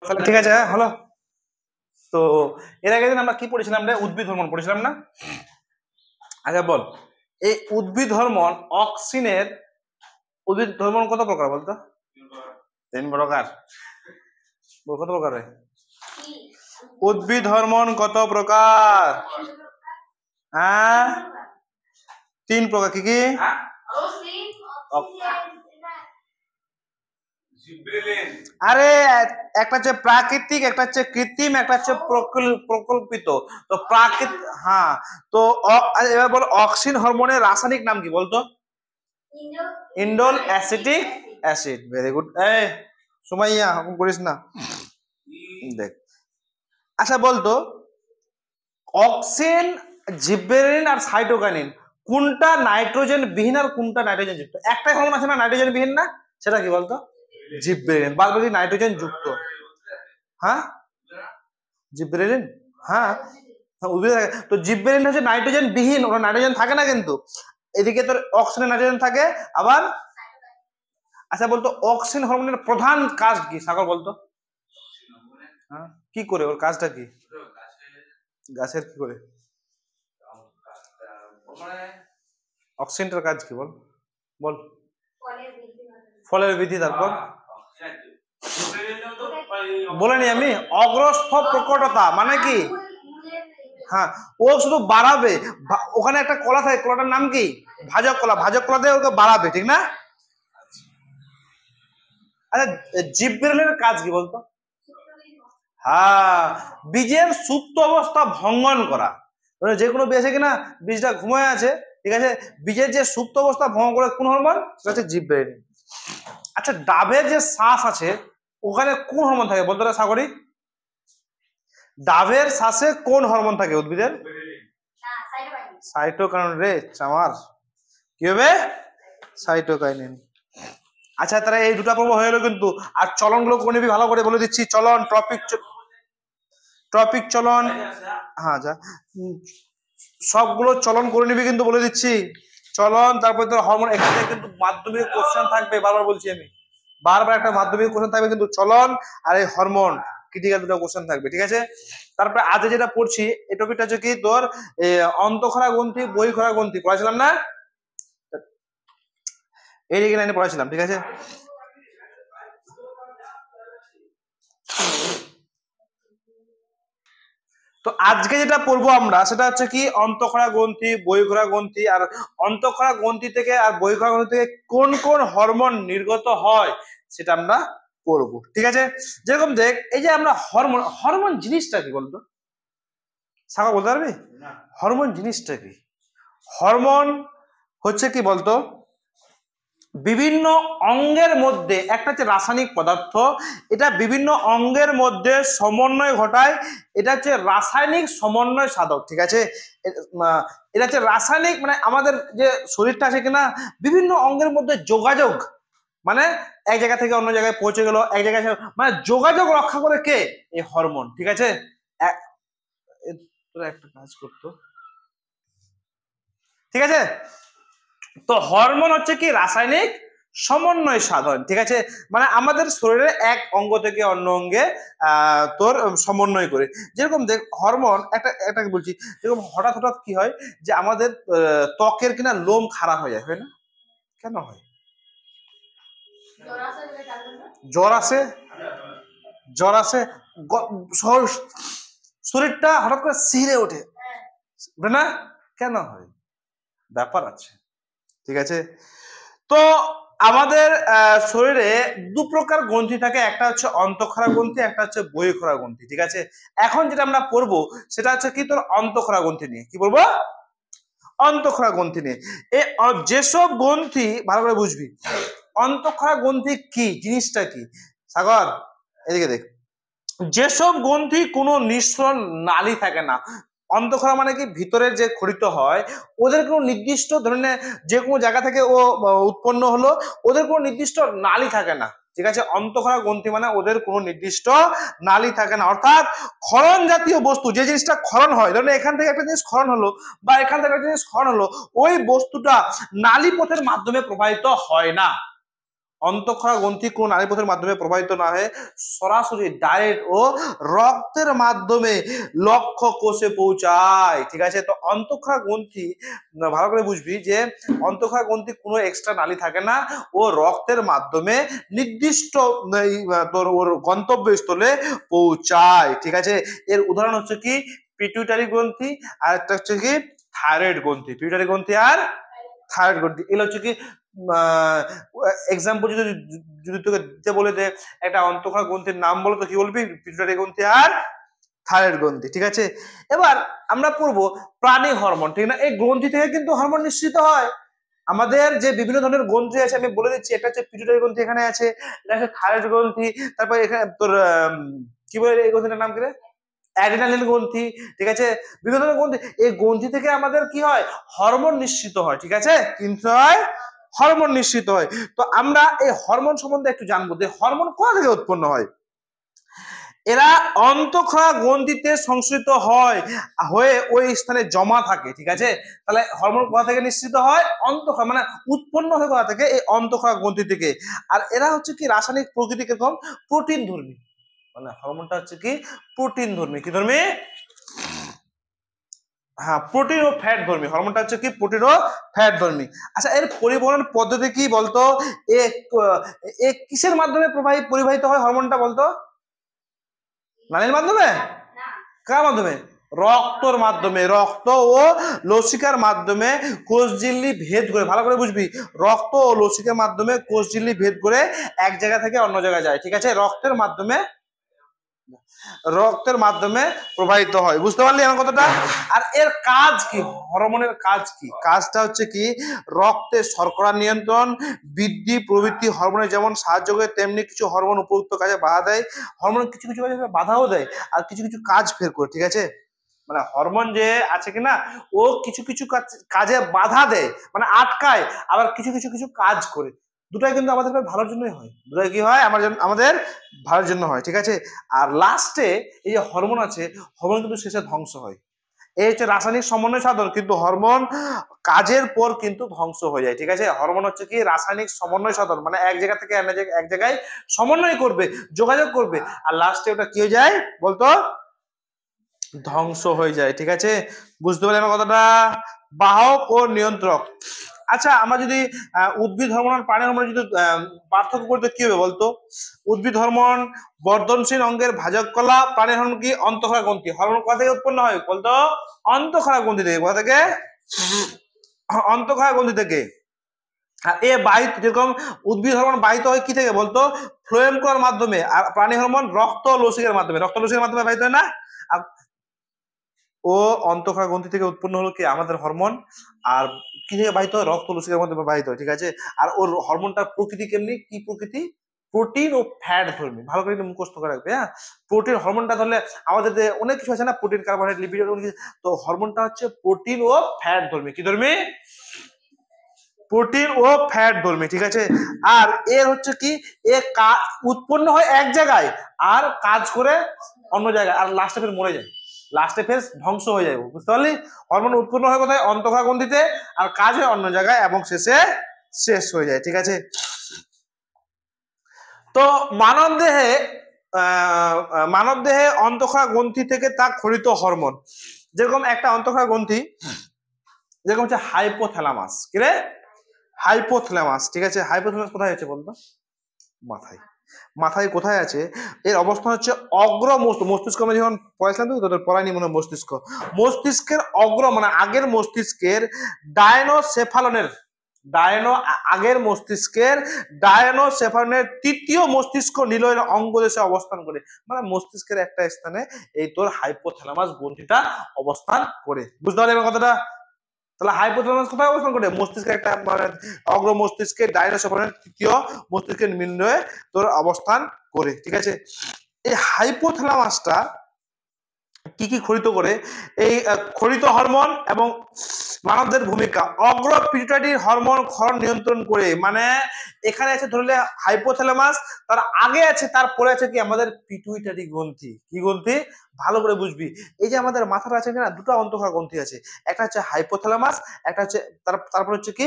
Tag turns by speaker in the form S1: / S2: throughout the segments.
S1: তাহলে ঠিক আছে, হ্যাঁ হলো। তো এর আগে দিন আমরা কি পড়েছিলাম রে? উদ্ভিদ হরমোন পড়েছিলাম না? আচ্ছা বল, এই উদ্ভিদ হরমোন অক্সিনের উদ্ভিদ হরমোন কত প্রকার বলতো? 3 প্রকার। বল কত প্রকার রে? উদ্ভিদ হরমোন কত প্রকার? হ্যাঁ 3 প্রকার। কি কি? আরে একটা হচ্ছে প্রাকৃতিক, একটা হচ্ছে কৃত্রিম, একটা হচ্ছে প্রকল্পিত। তো প্রাকৃতিক, হ্যাঁ। তো এবার বল অক্সিন হরমোনের রাসায়নিক নাম কি বলতো? Indole acetic acid. Very good. এই সুমাইয়া করিস না, দেখ। আচ্ছা বলতো অক্সিন, জিবরেলিন আর সাইটোকাইনিন কোনটা নাইট্রোজেন বিহীন আর কোনটা নাইট্রোজেন যুক্ত? একটাই হরমোন আছে না নাইট্রোজেন বিহীন, না সেটা কি বলতো? জিবরেলিন। বাদ বাকি নাইট্রোজেন যুক্ত। হ্যাঁ জিবরেলিন, হ্যাঁ উদ্ভিদে থাকে। তো জিবরেলিন হচ্ছে নাইট্রোজেন বিহীন, ওটা নাইট্রোজেন থাকে না কিন্তু। এদিকে তোর অক্সিজেন নাইট্রোজেন থাকে আবার। আচ্ছা বলতো অক্সিন হরমোনের প্রধান কাজ কি সাগর বলতো? হ্যাঁ কি করে, ওর কাজটা কি? গাছের কি করে অক্সিজেনটার কাজ কি বল? বল। ফলের বৃদ্ধি। তারপর বলেনি আমি, অগ্রস্থ প্রকটতা মানে কি? হ্যাঁ ও শুধু বাড়াবে। ওখানে একটা কলা থাকে, কলাটার নাম কি? ভাজক কলা। ভাজক কলা দিয়ে ওকে বাড়াবে, ঠিক না? আচ্ছা জিবরেলিনের কাজ কি বলতো? হ্যাঁ বীজের সুপ্ত অবস্থা ভঙ্গন করা। যে কোনো বীজ আছে কিনা, বীজটা ঘুমায় আছে, ঠিক আছে, বীজের যে সুপ্ত অবস্থা ভঙ্গ করে কোন হরমোন? সেটা হচ্ছে জিবরেলিন। আচ্ছা ডাবের যে শ্বাস আছে ওখানে কোন হরমোন থাকে বলতো সাগরিক? ডাবের শ্বাসে কোন হরমোন থাকে উদ্ভিদের? সাইটোকাইনিন রে চামার। কি হবে? সাইটোকাইনিন। আচ্ছা তারা এই দুটা পর্ব হয়ে গেল কিন্তু। আর চলন গুলো করে নিবি ভালো করে, বলে দিচ্ছি। চলন, টপিক চলন, হ্যাঁ যা সবগুলো চলন করে নিবি কিন্তু, বলে দিচ্ছি। চলন, তারপরে তোর হরমোন। এখানে কিন্তু মাধ্যমিক কোশ্চেন থাকবে, বারবার বলছি আমি, বারবার একটা মাধ্যমিক কোশ্চেন থাকবে কিন্তু। চলন আর এই হরমোন ক্রিটিক্যাল দুটো কোশ্চেন থাকবে, ঠিক আছে। তারপরে আজকে যেটা পড়ছি এই টপিকটা হচ্ছে কি তোর অন্তঃক্ষরা গ্রন্থি, বহিঃক্ষরা গ্রন্থি পড়াছিলাম না? এই দিকে লাইনে পড়াছিলাম, ঠিক আছে। তো আজকে যেটা পড়বো আমরা সেটা হচ্ছে কি অন্তঃক্ষরা গ্রন্থি, বহিঃক্ষরা গ্রন্থি। আর অন্তঃক্ষরা গ্রন্থি থেকে আর বহিঃক্ষরা গ্রন্থি থেকে কোন কোন হরমোন নির্গত হয় সেটা আমরা পড়বো, ঠিক আছে। যেরকম দেখ, এই যে আমরা হরমোন, হরমোন জিনিসটা কি বলতো সাকা, বলতে পারবি হরমোন জিনিসটা কি? হরমোন হচ্ছে কি বলতো বিভিন্ন অঙ্গের মধ্যে একটা হচ্ছে রাসায়নিক পদার্থ, এটা বিভিন্ন অঙ্গের মধ্যে সমন্বয় ঘটায়। এটা হচ্ছে রাসায়নিক সমন্বয় সাধক, ঠিক আছে। এটা হচ্ছে রাসায়নিক, মানে আমাদের যে শরীরটা আছে কিনা বিভিন্ন অঙ্গের মধ্যে যোগাযোগ, মানে এক জায়গা থেকে অন্য জায়গায় পৌঁছে গেল, এক জায়গায়, মানে যোগাযোগ রক্ষা করে কে? এই হরমোন, ঠিক আছে। তোরা একটা কাজ করতো, ঠিক আছে। তো হরমোন হচ্ছে কি রাসায়নিক সমন্বয় সাধন, ঠিক আছে। মানে আমাদের শরীরে এক অঙ্গ থেকে অন্য অঙ্গে তোর সমন্বয় করে। যেরকম দেখ হরমোন একটা বলছি, যেরকম হঠাৎ হঠাৎ কি হয় যে আমাদের ত্বকের কিনা লোম খারাপ হয়ে যায়, হয় না? কেন হয়? জ্বর আসে, জ্বর আসে, শরীরটা হঠাৎ করে শিহরে ওঠে না? কেন হয়? ব্যাপার আছে, ঠিক আছে। তো আমাদের শরীরে 2 প্রকার গ্রন্থি থাকে, একটা হচ্ছে অন্তঃক্ষরা গ্রন্থি, একটা হচ্ছে বহিঃক্ষরা গ্রন্থি, ঠিক আছে। এখন যেটা আমরা পড়বো সেটা হচ্ছে কি তোর অন্তঃক্ষরা গ্রন্থি নিয়ে। কি বলবো? অন্তঃক্ষরা গ্রন্থি নিয়ে। এই যেসব গ্রন্থি, ভালো করে বুঝবি অন্তঃক্ষরা গ্রন্থি কি জিনিসটা কি। সাগর এদিকে দেখ, যেসব গ্রন্থি কোনো নিঃসরণ নালী থাকে না, অন্তঃক্ষরা মানে কি ভিতরের যে খরিত হয়, ওদের কোনো নির্দিষ্ট ধরনের যে কোনো জায়গা থেকে ও উৎপন্ন হলো, ওদের কোনো নির্দিষ্ট নালী থাকে না, ঠিক আছে। অন্তঃক্ষরা গ্রন্থি মানে ওদের কোনো নির্দিষ্ট নালী থাকে না, অর্থাৎ ক্ষরণ জাতীয় বস্তু, যে জিনিসটা ক্ষরণ হয়, ধরুন এখান থেকে একটা জিনিস ক্ষরণ হলো বা এখান থেকে একটা জিনিস ক্ষরণ হলো, ওই বস্তুটা নালী পথের মাধ্যমে প্রবাহিত হয় না। অন্তঃক্ষরা গ্রন্থি কোন নালীপথের মাধ্যমে প্রবাহিত না হয়ে সরাসরি ডাইরেক্ট ও রক্তের মাধ্যমে লক্ষ্য কোষে পৌঁছায়। ঠিক আছে, তো অন্তঃক্ষরা গ্রন্থি ভালো করে বুঝবি যে অন্তঃক্ষরা গ্রন্থি কোনো এক্সট্রা নালী থাকে না, ও রক্তের মাধ্যমে নির্দিষ্ট তোর ওর গন্তব্যস্থলে পৌঁছায়। ঠিক আছে, এর উদাহরণ হচ্ছে কি পিটুইটারি গ্রন্থি, আর একটা হচ্ছে কি থাইরয়েড গ্রন্থি। পিটুইটারি গ্রন্থি আর থাইরয়েড গ্রন্থি, এগুলো হচ্ছে কি এক্সাম্পল যদি যদি তোকে দিতে বলে যে একটা অন্তঃক্ষরা গ্রন্থির নাম বলো, তো কি বলবি? পিটুইটারি গ্রন্থি আর থাইরয়েড গ্রন্থি। ঠিক আছে, এবার আমরা পড়বো প্রাণী হরমোন। ঠিক না, এই গ্রন্থি থেকে কিন্তু হরমোন নিঃসৃত হয়। আমাদের যে বিভিন্ন ধরনের গ্রন্থি আছে আমি বলে দিচ্ছি, এটা হচ্ছে পিটুইটারি গ্রন্থি, এখানে আছে, এটা হচ্ছে থাইরয়েড গ্রন্থি, তারপর এখানে তোর কি বলে এই গ্রন্থিটার নাম কি রে? অ্যাড্রিনালিন গ্রন্থি। ঠিক আছে, বিভিন্ন ধরনের গ্রন্থি, এই গ্রন্থি থেকে আমাদের কি হয়? হরমোন নিঃসৃত হয়। ঠিক আছে, কিন্তু হয় হরমোন নিঃসৃত হয়। তো আমরা এই হরমোন সম্বন্ধে একটু জানবো যে হরমোন কোথা থেকে উৎপন্ন হয়। এরা অন্তঃক্ষরা গ্রন্থিতে সংশ্লিষ্ট হয়, হয়ে ওই স্থানে জমা থাকে। ঠিক আছে, তাহলে হরমোন কোথা থেকে নিঃসৃত হয়? অন্তঃক্ষরা, মানে উৎপন্ন হয় কোথা থেকে? এই অন্তঃক্ষরা গ্রন্থি থেকে। আর এরা হচ্ছে কি রাসায়নিক প্রকৃতি কিরকম? প্রোটিন ধর্মী। মানে হরমোনটা হচ্ছে কি প্রোটিন ধর্মী। কি ধর্মী? হ্যাঁ, প্রোটিন ও ফ্যাট ধর্মী। হরমোনটা হচ্ছে কি প্রোটিন ও ফ্যাট ধর্মী। আচ্ছা, এর পরিবহন পদ্ধতি কি বলতো? এ কিসের মাধ্যমে পরিবাহিত হয় হরমোনটা বলতো? নালীর মাধ্যমে? কার মাধ্যমে? রক্তর মাধ্যমে। রক্ত ও লসিকার মাধ্যমে কোষঝিল্লি ভেদ করে, ভালো করে বুঝবি, রক্ত ও লসিকার মাধ্যমে কোষঝিল্লি ভেদ করে এক জায়গা থেকে অন্য জায়গায় যায়। ঠিক আছে, রক্তের মাধ্যমে প্রবাহিত হয়। বুঝতে পারলি আমার কথাটা? আর এর কাজ কি? হরমোনের কাজ কি? কাজটা হচ্ছে কি রক্তে শর্করা নিয়ন্ত্রণ, বৃদ্ধি প্রভৃতি হরমোনের যেমন সাহায্য করে, তেমনি কিছু হরমোন উপযুক্ত কাজে বাধা দেয়। হরমোন কিছু কিছু কাজে বাধাও দেয়, আর কিছু কিছু কাজ ফের করে। ঠিক আছে, মানে হরমোন যে আছে কিনা, ও কিছু কিছু কাজে বাধা দেয়, মানে আটকায়, আবার কিছু কিছু কিছু কাজ করে। দুটাই কিন্তু আমাদের ভালোর জন্যই হয়। দুটাই কি হয়? আমাদের ভালোর জন্য হয়। ঠিক আছে, আর লাস্টে এই যে হরমোন আছে, হরমোন কিন্তু শেষে ধ্বংস হয়। এই হচ্ছে রাসায়নিক সমন্বয় সাধন, কিন্তু হরমোন কাজের পর কিন্তু ধ্বংস হয়ে যায়। ঠিক আছে, হরমোন হচ্ছে কি রাসায়নিক সমন্বয় সাধন, মানে এক জায়গা থেকে এক জায়গায় সমন্বয় করবে, যোগাযোগ করবে, আর লাস্টে ওটা কি হয়ে যায় বলতো? ধ্বংস হয়ে যায়। ঠিক আছে, বুঝতে পারলেন আমার কথাটা? বাহক ও নিয়ন্ত্রক। আচ্ছা, আমরা যদি উদ্ভিদ হরমোন আর প্রাণী হরমোন যদি পার্থক্য করতে কি হবে বলতো? উদ্ভিদ হরমোন বর্ধনশীল অঙ্গের ভাজক কলা, প্রাণী হরমোন কি অন্তঃক্ষরা গ্রন্থি। হরমোন কোথা থেকে উৎপন্ন হয় বলতো? অন্তঃক্ষরা গ্রন্থি থেকে। কোথা থেকে? অন্তঃক্ষরা গ্রন্থি থেকে। আর এ বাহিত, যেরকম উদ্ভিদ হরমোন বাহিত হয় কি থেকে বলতো? ফ্লোয়েম করার মাধ্যমে, আর প্রাণী হরমোন রক্ত লসিকার মাধ্যমে। রক্ত লসিকার মাধ্যমে বাহিত হয় না? ও অন্তঃক্ষরা গ্রন্থি থেকে উৎপন্ন হলো কি আমাদের হরমোন, আর কি থেকে বাহিত হয়? রক্ত লসিকার মাধ্যমে বাহিত হয়। ঠিক আছে, আর ওর হরমোনটার প্রকৃতি কেমনি? কি প্রকৃতি? প্রোটিন ও ফ্যাট ধর্মী। ভালো করে মুখস্থ করে রাখবে। হ্যাঁ, প্রোটিন হরমোনটা ধরলে আমাদের যে অনেক কিছু আছে না, প্রোটিন, কার্বোহাইড্রেট, লিপিড, তো হরমোনটা হচ্ছে প্রোটিন ও ফ্যাট ধর্মী। কি ধর্মী? প্রোটিন ও ফ্যাট ধর্মী। ঠিক আছে, আর এর হচ্ছে কি উৎপন্ন হয় এক জায়গায়, আর কাজ করে অন্য জায়গায়, আর লাস্টে ফের মরে যায়, লাস্টে ফের ধ্বংস হয়ে যায়। বুঝতে পারলি? হরমোন উৎপন্ন হয় কোথায়? অন্তঃক্ষরা গ্রন্থিতে, আর কাজ হয় অন্য জায়গায়, এবং শেষে শেষ হয়ে যায়। ঠিক আছে, তো মানব দেহে অন্তঃক্ষরা গ্রন্থি থেকে তা খরিত হরমোন, যেরকম একটা অন্তঃক্ষরা গ্রন্থি, যেরকম হচ্ছে হাইপোথ্যালামাস। কি রে? হাইপোথ্যালামাস। ঠিক আছে, হাইপোথ্যালামাস কোথায় আছে বলতো? মাথায়। মাথায় কোথায় আছে? এর অবস্থান হচ্ছে অগ্র মস্তিষ্ক। আমরা যখন পড়াইছিলাম তো তোদের পড়াইনি মনে হয় মস্তিষ্ক, মস্তিষ্কের অগ্র মানে আগের মস্তিষ্কের ডায়নোসেফালনের আগের মস্তিষ্কের ডায়নোসেফালনের তৃতীয় মস্তিষ্ক নিলয়ের অঙ্গদেশে অবস্থান করে, মানে মস্তিষ্কের একটা স্থানে এই তোর হাইপোথ্যালামাস গ্রন্থিটা অবস্থান করে। বুঝতে পারলি আমার কথাটা? তাহলে হাইপোথ্যালামাস কোথায় অবস্থান করে? মস্তিষ্কের একটা, মানে অগ্র মস্তিষ্কের ডায়নোসেফালনের তৃতীয় মস্তিষ্কের নিম্নয়ে তোর অবস্থান করে। ঠিক আছে, এই হাইপোথ্যালামাসটা কি কি খরিত করে? এই খরিত হরমোন এবং মানবদের ভূমিকা। অগ্র পিটুইটারি হরমোন ক্ষরণ নিয়ন্ত্রণ করে, মানে এখানে আছে ধরলে হাইপোথ্যালামাস, তার আগে আছে, তারপরে আছে কি আমাদের পিটুইটারি গ্রন্থি। কি গ্রন্থি? ভালো করে বুঝবি। এই যে আমাদের মাথাটা আছে না, দুটো অন্তঃক্ষরা গ্রন্থি আছে, একটা হচ্ছে হাইপোথ্যালামাস, একটা হচ্ছে তারপর হচ্ছে কি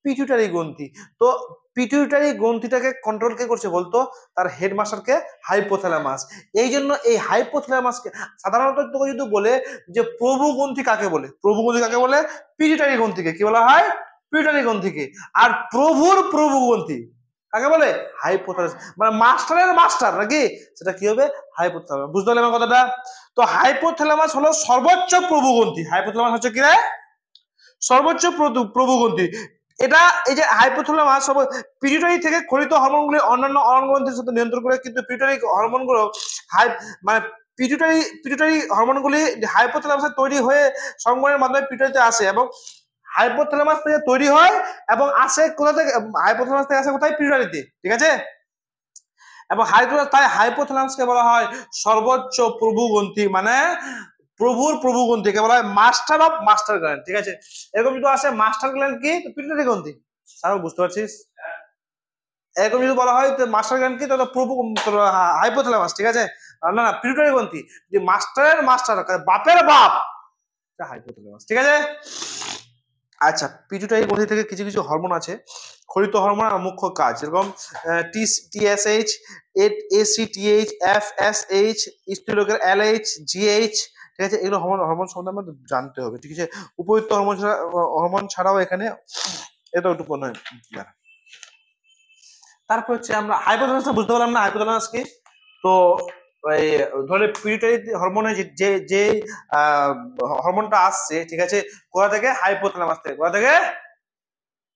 S1: পিটুইটারি গ্রন্থি। তো পিটুইটারি গ্রন্থিটাকে কন্ট্রোল কে করছে বলতো? তার হেডমাস্টারকে হাইপোথ্যালামাস। এই জন্য এই হাইপোথ্যালামাসকে সাধারণত তোকে যদি বলে যে প্রভু গ্রন্থি কাকে বলে, প্রভু গ্রন্থি কাকে বলে? পিটুইটারি গ্রন্থিকে কি বলা হয়? পিটুইটারি গ্রন্থিকে। আর প্রভুর প্রভু গ্রন্থি কাকে বলে? হাইপোথ্যালামাস। মানে মাস্টারের মাস্টার নাকি, সেটা কি হবে? হাইপোথ্যালামাস। বুঝতে পারলে আমার কথাটা? তো হাইপোথ্যালামাস হলো সর্বোচ্চ প্রভু গ্রন্থি। হাইপোথ্যালামাস হচ্ছে কি রে? সর্বোচ্চ প্রভু গ্রন্থি। এটা এই যে হাইপোথ্যালামাস পিটুইটারি থেকে খরিত হরমোনগুলি অন্যান্য অঙ্গগ্রন্থির সাথে নিয়ন্ত্রণ করে, কিন্তু পিটুইটারি হরমোনগুলো মানে পিটুইটারি হরমোনগুলি হাইপোথ্যালামাসে তৈরি হয়ে সংবহনের মাধ্যমে পিটুইটারিতে আসে, এবং হাইপোথ্যালামাস থেকে তৈরি হয় এবং আসে কোথা থেকে? হাইপোথ্যালামাস থেকে আসে কোথায়? পিটুইটারিতে। ঠিক আছে? এবং তাই হাইপোথ্যালামাসকে বলা হয় সর্বোচ্চ প্রভু গ্রন্থি, মানে প্রভুর প্রভু গ্রন্থি কে বলা হয় মাস্টার অফ মাস্টার গ্ল্যান্ড। ঠিক আছে? এরকম যদি আসে মাস্টার গ্ল্যান্ড কি? পিটুইটারি গ্রন্থি। তাহলে বুঝতে পারছিস? এরকম যদি বলা হয় মাস্টার গ্ল্যান্ড কি, তাহলে প্রভু হাইপোথ্যালামাস। ঠিক আছে? না না, পিটুইটারি গ্রন্থি। যে মাস্টারের মাস্টার, বাপের বাপ, হাইপোথ্যালামাস। ঠিক আছে? আচ্ছা, পিটুইটারি গ্রন্থি থেকে কিছু কিছু হরমোন আছে, খরিত হরমোন আর মুখ্য কাজ, যেরকম টিএসএইচ, এসিটিএইচ, এফএসএইচ, স্ত্রীলোকের এলএইচ, জিএইচ। ঠিক আছে? এগুলো হরমোন সম্বন্ধে আমাদের জানতে হবে। ঠিক আছে? উপযুক্ত হরমোন ছাড়াও এখানে এটা উৎপন্ন হয়। তারপর হচ্ছে আমরা হাইপোথ্যালামাসটা বুঝতে পারলাম না হাইপোথ্যালামাস কি। তো এই ধরে পিটুইটারি হরমোনে যে যে হরমোনটা আসছে, ঠিক আছে, কোথা থেকে? হাইপোথ্যালামাস থেকে। কোথা থেকে?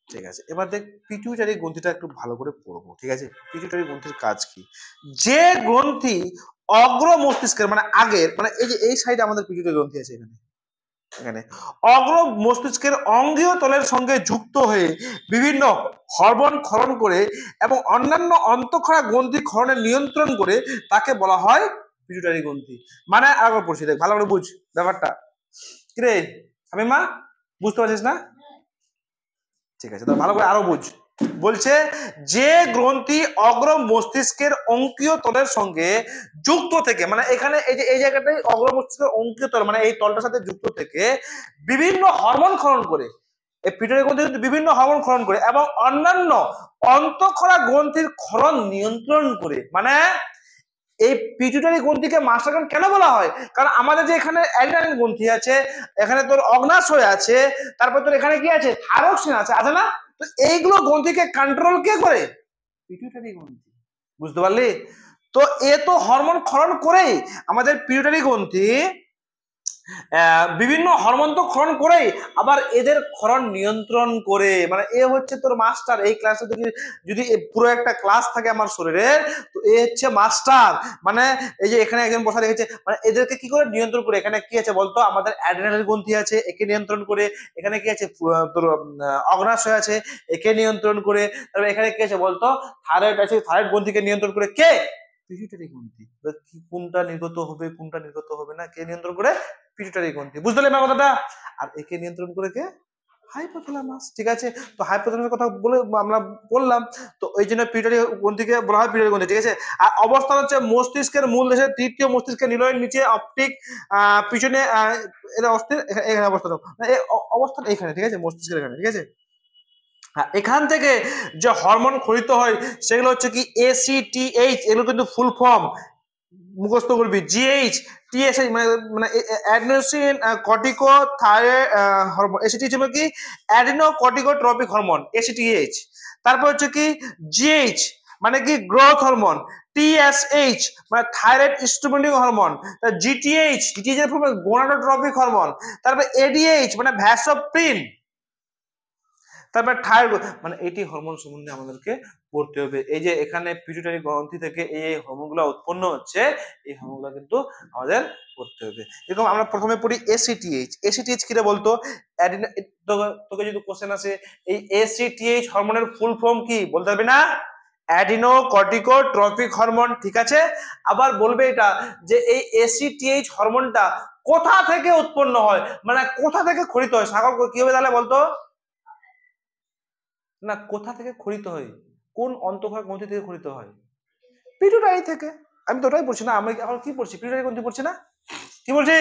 S1: ঠিক আছে, এবার দেখ পিটুইটারি গ্রন্থিটা একটু ভালো করে পড়বো। ঠিক আছে? পিটুইটারি গ্রন্থির কাজ কি? যে গ্রন্থি অগ্র মস্তিষ্কের, মানে আগের, মানে এই যে এই সাইডে আমাদের পিটুইটারি গ্রন্থি আছে, এখানে অগ্র মস্তিষ্কের অঙ্গীয় তলের সঙ্গে যুক্ত হয়ে বিভিন্ন হরমোন ক্ষরণ করে এবং অন্যান্য অন্তঃক্ষরা গ্রন্থি ক্ষরণের নিয়ন্ত্রণ করে, তাকে বলা হয় পিটুইটারি গ্রন্থি। মানে আরেকবার পড়ছি, দেখ ভালো করে বুঝ ব্যাপারটা। কিরে শামিমা, বুঝতে পারছিস না? ঠিক আছে, তো ভালো করে আরো বুঝ। বলছে যে গ্রন্থি অগ্র মস্তিষ্কের অঙ্কীয় তলের সঙ্গে যুক্ত থেকে, মানে এখানে এই যে এই জায়গাটাই অগ্র মস্তিষ্কের অঙ্কীয় তল, মানে এই তলটার সাথে যুক্ত থেকে বিভিন্ন হরমোন ক্ষরণ করে, এই পিটুইটারি গ্রন্থি কিন্তু বিভিন্ন হরমোন ক্ষরণ করে এবং অন্যান্য অন্তঃক্ষরা গ্রন্থির ক্ষরণ নিয়ন্ত্রণ করে। মানে এই পিটুইটারি গ্রন্থিকে মাস্টার গ্ল্যান্ড কেন বলা হয়? কারণ আমাদের যে এখানে অ্যাড্রিনালিন গ্রন্থি আছে, এখানে তোর অগ্নাশয় আছে, তারপর তোর এখানে কি আছে? থাইরক্সিন আছে, আছে না? তো এইগুলো গ্রন্থিকে কন্ট্রোল কে করে? পিটুইটারি গ্রন্থি। বুঝতে পারলি? তো এ তো হরমোন ক্ষরণ করেই আমাদের পিটুইটারি গ্রন্থি বিভিন্ন হরমোন তো ক্ষরণ করেই, আবার এদের ক্ষরণ নিয়ন্ত্রণ করে। মানে এ হচ্ছে তোর মাস্টার। এই ক্লাসে যদি পুরো একটা ক্লাস থাকে আমার শরীরে, তো এ হচ্ছে মাস্টার। মানে এই যে এখানে একজন বসা রেখেছে, মানে এদেরকে কি করে নিয়ন্ত্রণ করে? এখানে কি আছে বলতো? আমাদের অ্যাড্রিনালিন গ্রন্থি আছে, একে নিয়ন্ত্রণ করে। এখানে কি আছে? তোর অগ্নাশয় আছে, একে নিয়ন্ত্রণ করে। তারপর এখানে কি আছে বলতো? থাইরয়েড আছে, থাইরয়েড গ্রন্থিকে নিয়ন্ত্রণ করে কে? পিটুইটারি গ্রন্থি। কোনটা নির্গত হবে, কোনটা নির্গত হবে না, কে নিয়ন্ত্রণ করে? পিটুইটারি গ্রন্থি। বুঝতে পারলে আমার কথাটা? আর একে নিয়ন্ত্রণ করে কে? হাইপোথ্যালামাস। ঠিক আছে? তো হাইপোথ্যালামাসের কথা বলে আমরা বললাম, তো এই জন্য পিটুইটারি গ্রন্থিকে বলা হয় পিটুইটারি গ্রন্থি। ঠিক আছে? আর অবস্থান হচ্ছে মস্তিষ্কের মূল দেশের তৃতীয় মস্তিষ্কের নিলয়ের নিচে, অপটিক পিছনে এটা অস্থির, এখানে অবস্থান, অবস্থান এখানে। ঠিক আছে? মস্তিষ্কের এখানে। ঠিক আছে? এখান থেকে যে হরমোন ক্ষরিত হয় সেগুলো হচ্ছে কি? এসিটিএইচ, এগুলো কিন্তু ফুল ফর্ম মুখস্থ করবি। জিএইচ, টিএসএইচ মানে মানে adenosine cortico thyroid hormone. ACTH হলো কি? Adeno corticotropic hormone, ACTH. তারপর হচ্ছে কি? জিএইচ মানে কি? Growth hormone. টিএসএইচ মানে thyroid stimulating hormone. GTH, GTH এর ফলে গোনাডোট্রপিক হরমোন। তারপর এডিএইচ মানে ভ্যাসোপ্রিন। তারপর থাইরয়েড, মানে এটি হরমোন সম্বন্ধে আমাদেরকে পড়তে হবে। এই যে এখানে পিটুইটারি গ্রন্থি থেকে এই হরমোনগুলো উৎপন্ন হচ্ছে, এই হরমোনগুলো কিন্তু আমাদের পড়তে হবে। এরকম আমরা প্রথমে পড়ি এসিটিএইচ। এসিটিএইচ কি রে বলতো? তোকে যদি কোশ্চেন আসে এই এসিটিএইচ হরমোনের ফুল ফর্ম কি, বলতে পারবি না? Adeno corticotropic hormone. ঠিক আছে? আবার বলবে এটা যে এই এসিটিএইচ হরমোনটা কোথা থেকে উৎপন্ন হয়, মানে কোথা থেকে ক্ষরিত হয়। সাগর কি হবে তাহলে বলতো? না, কোথা থেকে ক্ষরিত হয়? কোন অন্তঃক্ষরা গ্রন্থি থেকে ক্ষরিত হয়? পিটুইটারি থেকে। আমি তো ওটাই পড়ছি না, আমি এখন কি পড়ছি? পিটুইটারি গ্রন্থি পড়ছি না? কি বলছি?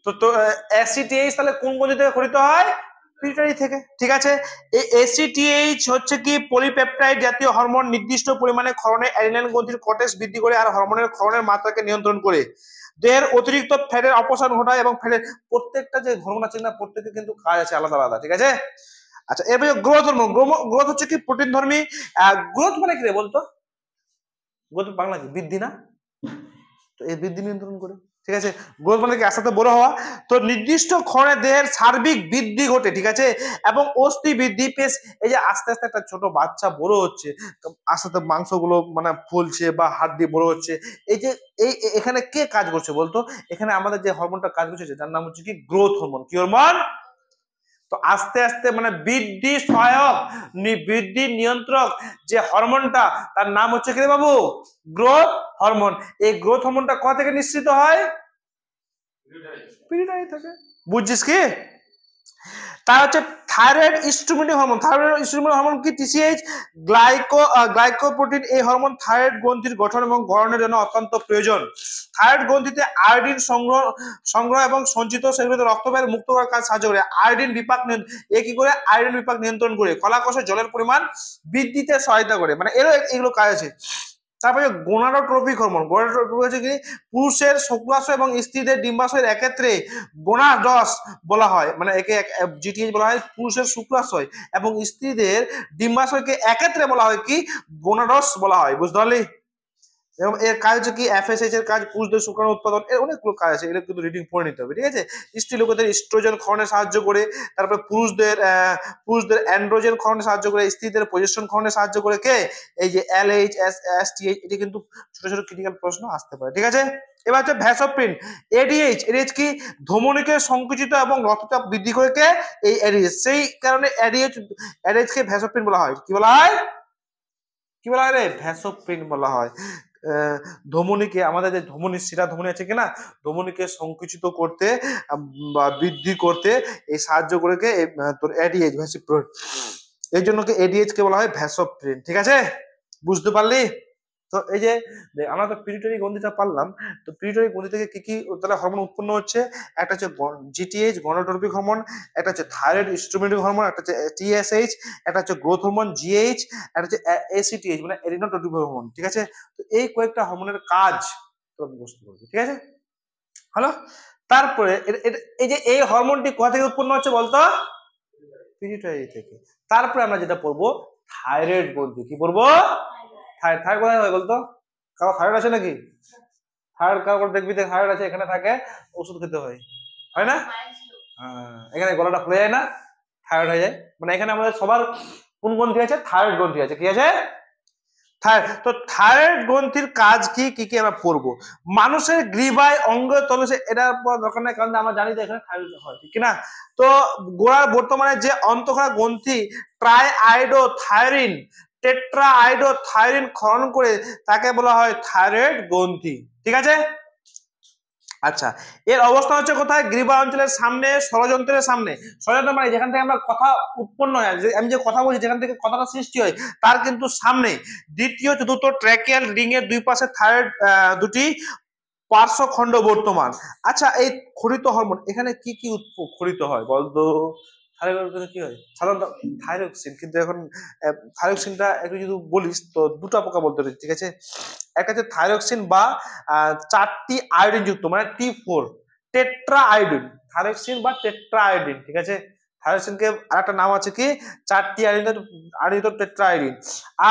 S1: তো তো অ্যাসিটিএইচ তাহলে কোন গ্রন্থি থেকে ক্ষরিত হয়? পিটুইটারি থেকে, ঠিক আছে। এই এসিটিএইচ হচ্ছে কি পলিপেপটাইড জাতীয় হরমোন, নির্দিষ্ট পরিমাণে ক্ষরণে অ্যাডিনাইন গ্রন্থির কর্টেক্স বৃদ্ধি করে আর হরমোনের ক্ষরণের মাত্রাকে নিয়ন্ত্রণ করে, দেহের অতিরিক্ত ফ্যাটের অপসারণ ঘটায় এবং ফ্যাটের প্রত্যেকটা যে হরমোন আছে না প্রত্যেকের কিন্তু কাজ আছে আলাদা আলাদা, ঠিক আছে। আচ্ছা এরপরে গ্রোথ হরমোন। গ্রোথ হচ্ছে কি প্রোটিন ধর্মী। গ্রোথ মানে কি রে বলতো? গ্রোথ বাংলা কি? বৃদ্ধি না? তো এই বৃদ্ধি নিয়ন্ত্রণ করে, ঠিক আছে। গ্রোথ মানে কি আস্তে আস্তে বড় হওয়া। তো নির্দিষ্ট ক্ষণে দেহের সার্বিক বৃদ্ধি ঘটে, ঠিক আছে, এবং অস্থি বৃদ্ধি পেশ। এই যে আস্তে আস্তে একটা ছোট বাচ্চা বড় হচ্ছে, আস্তে আস্তে মাংসগুলো মানে ফুলছে বা হাড় বড় হচ্ছে, এই যে এখানে কে কাজ করছে বলতো? এখানে আমাদের যে হরমোনটা কাজ করছে যার নাম হচ্ছে কি গ্রোথ হরমোন। কি হরমোন? তো আস্তে আস্তে মানে বৃদ্ধি সহায়ক, বৃদ্ধি নিয়ন্ত্রক যে হরমোনটা তার নাম হচ্ছে কি রে বাবু? Growth hormone. এই গ্রোথ হরমোনটা কোথা থেকে নিঃসৃত হয়? পিটুইটারি থেকে। বুঝছিস কি? তার হচ্ছে thyroid stimulating hormone. Thyroid stimulating hormone কি? TCH glycoprotein. এই হরমোন থাইরয়েড গ্রন্থির গঠন এবং গড়নের জন্য অত্যন্ত প্রয়োজন। থাইরয়েড গ্রন্থিতে আয়োডিন সংগ্রহ এবং সঞ্চিত সেগুলোতে রক্তবাহিনী মুক্ত করার কাজ সাহায্য করে। আয়োডিন বিপাক কি করে? আয়োডিন বিপাক নিয়ন্ত্রণ করে। কলাকোষে জলের পরিমাণ বৃদ্ধিতে সহায়তা করে। মানে এগুলো কাজ আছে। তারপরে গোনাডোট্রপিক হরমোন। গোনাডোট্রপিক হচ্ছে কি পুরুষের শুক্রাশয় এবং স্ত্রীদের ডিম্বাশয়ের একত্রে গোনাডস বলা হয়। মানে একে জিটিএইচ বলা হয় পুরুষের শুক্রাশয় এবং স্ত্রীদের ডিম্বাশয়কে একত্রে বলা হয় কি গোনাডস বলা হয়। বুঝতে পারলি? এবং এর কাজ হচ্ছে কি এফএসএইচ এর কাজ পুরুষদের শুক্রাণু উৎপাদন। এর অনেকগুলো কাজ আছে, এগুলো কিন্তু রিডিং পড়ে নিতে হবে, ঠিক আছে। স্ত্রী লোকেদের ইস্ট্রোজেন ক্ষরণে সাহায্য করে। তারপরে পুরুষদের অ্যান্ড্রোজেন ক্ষরণে সাহায্য করে। স্ত্রীদের প্রজেস্টেরন ক্ষরণে সাহায্য করে কে? এই যে এলএইচ এসটিএইচ। এটি কিন্তু ছোট ছোট ক্রিটিক্যাল প্রশ্ন আসতে পারে, ঠিক আছে। এবার হচ্ছে ভ্যাসোপ্রিন। এডিএইচ কি ধমনীকে সংকুচিত এবং রক্তচাপ বৃদ্ধি করে কে? এই এডিএইচ। সেই কারণে এডিএইচ কে ভ্যাসোপ্রিন বলা হয়। কি বলা হয়? কি বলা হয় রে? ভ্যাসোপ্রিন বলা হয়। ধমনীকে, আমাদের যে ধমনী, শিরা ধমনী আছে কিনা, ধমনীকে সংকুচিত করতে বা বৃদ্ধি করতে এই সাহায্য করে কে? তোর এডিএইচ ভ্যাসোপ্রিন। এই জন্য কি এডিএইচ কে বলা হয় ভ্যাসোপ্রিন, ঠিক আছে। বুঝতে পারলি? তো এই যে আমরা তো পিটুইটারি গ্রন্থিটা পারলাম। তো পিটুইটারি গ্রন্থি থেকে কি কি তাহলে হরমোন উৎপন্ন হচ্ছে? একটা হচ্ছে জিটিএইচ গনোট্রপিক হরমোন, একটা হচ্ছে থাইরয়েড স্টিমুলেটিং হরমোন, একটা হচ্ছে টিএসএইচ, একটা হচ্ছে গ্রোথ হরমোন জিএইচ, একটা হচ্ছে এসিটিএইচ মানে অ্যাডিনোট্রপিক হরমোন, ঠিক আছে। তো এই কয়েকটা হরমোনের কাজ তোমরা বুঝতে পারবে, ঠিক আছে। হ্যালো, তারপরে এই যে এই হরমোনটি কোথা থেকে উৎপন্ন হচ্ছে বলতো? পিটুইটারি থেকে। তারপরে আমরা যেটা পড়বো থাইরয়েড গ্রন্থি। কি পড়বো? থাইরয়েড কোথায় হয় বলতো? কারো থাইরয়েড আছে নাকি? থাইরয়েড কারো দেখবি থাইরয়েড আছে, এখানে থাকে, ওষুধ খেতে হয়, হয় না? এখানে গলাটা ফুলে যায় না, থাইরয়েড হয়ে যায়। মানে এখানে আমাদের সবার কোন গ্রন্থি আছে? থাইরয়েড গ্রন্থি আছে। কি আছে? তো থাইরয়েড গ্রন্থির কাজ কি কি আমরা পড়বো। মানুষের গ্রীবায় অঙ্গ তলসে, এটা দরকার নাই কারণ আমরা জানি যে এখানে থাইরয়েড হয়, ঠিক না? তো গোড়ার বর্তমানে যে অন্তঃক্ষরা গ্রন্থি ট্রাইআইডোথাইরিন টেট্রাআইডোথাইরিন ক্ষরণ করে তাকে বলা হয় থাইরয়েড গ্রন্থি, ঠিক আছে। আচ্ছা, এর অবস্থান হচ্ছে কোথায়? গ্রীবা অঞ্চলের সামনে, ষড়যন্ত্রের সামনে। ষড়যন্ত্র মানে যেখান থেকে আমরা কথা উৎপন্ন হয়, আমি যে কথা বলছি যেখান থেকে কথাটা সৃষ্টি হয় তার কিন্তু সামনে। দ্বিতীয় চতুর্থ ট্র্যাকিয়াল রিং এর দুই পাশে থাইরয়েড দুটি পার্শ্বখণ্ড বর্তমান। আচ্ছা, এই খরিত হরমোন এখানে কি কি খরিত হয় বলতো? থাইরয়েড কি হয় সাধারণত? থাইরক্সিন। কিন্তু এখন থাইরক্সিনটা একটু যদি বলিস তো দুটো প্রকার বলতে পারি, ঠিক আছে। একটা হচ্ছে থাইরক্সিন বা 4টি আয়োডিন যুক্ত মানে T4 টেট্রা আয়োডিন, থাইরক্সিন বা টেট্রা আয়োডিন, ঠিক আছে। থাইরক্সিনকে আরেকটা নাম আছে কি 4টি আয়োডিন টেট্রা আয়োডিন।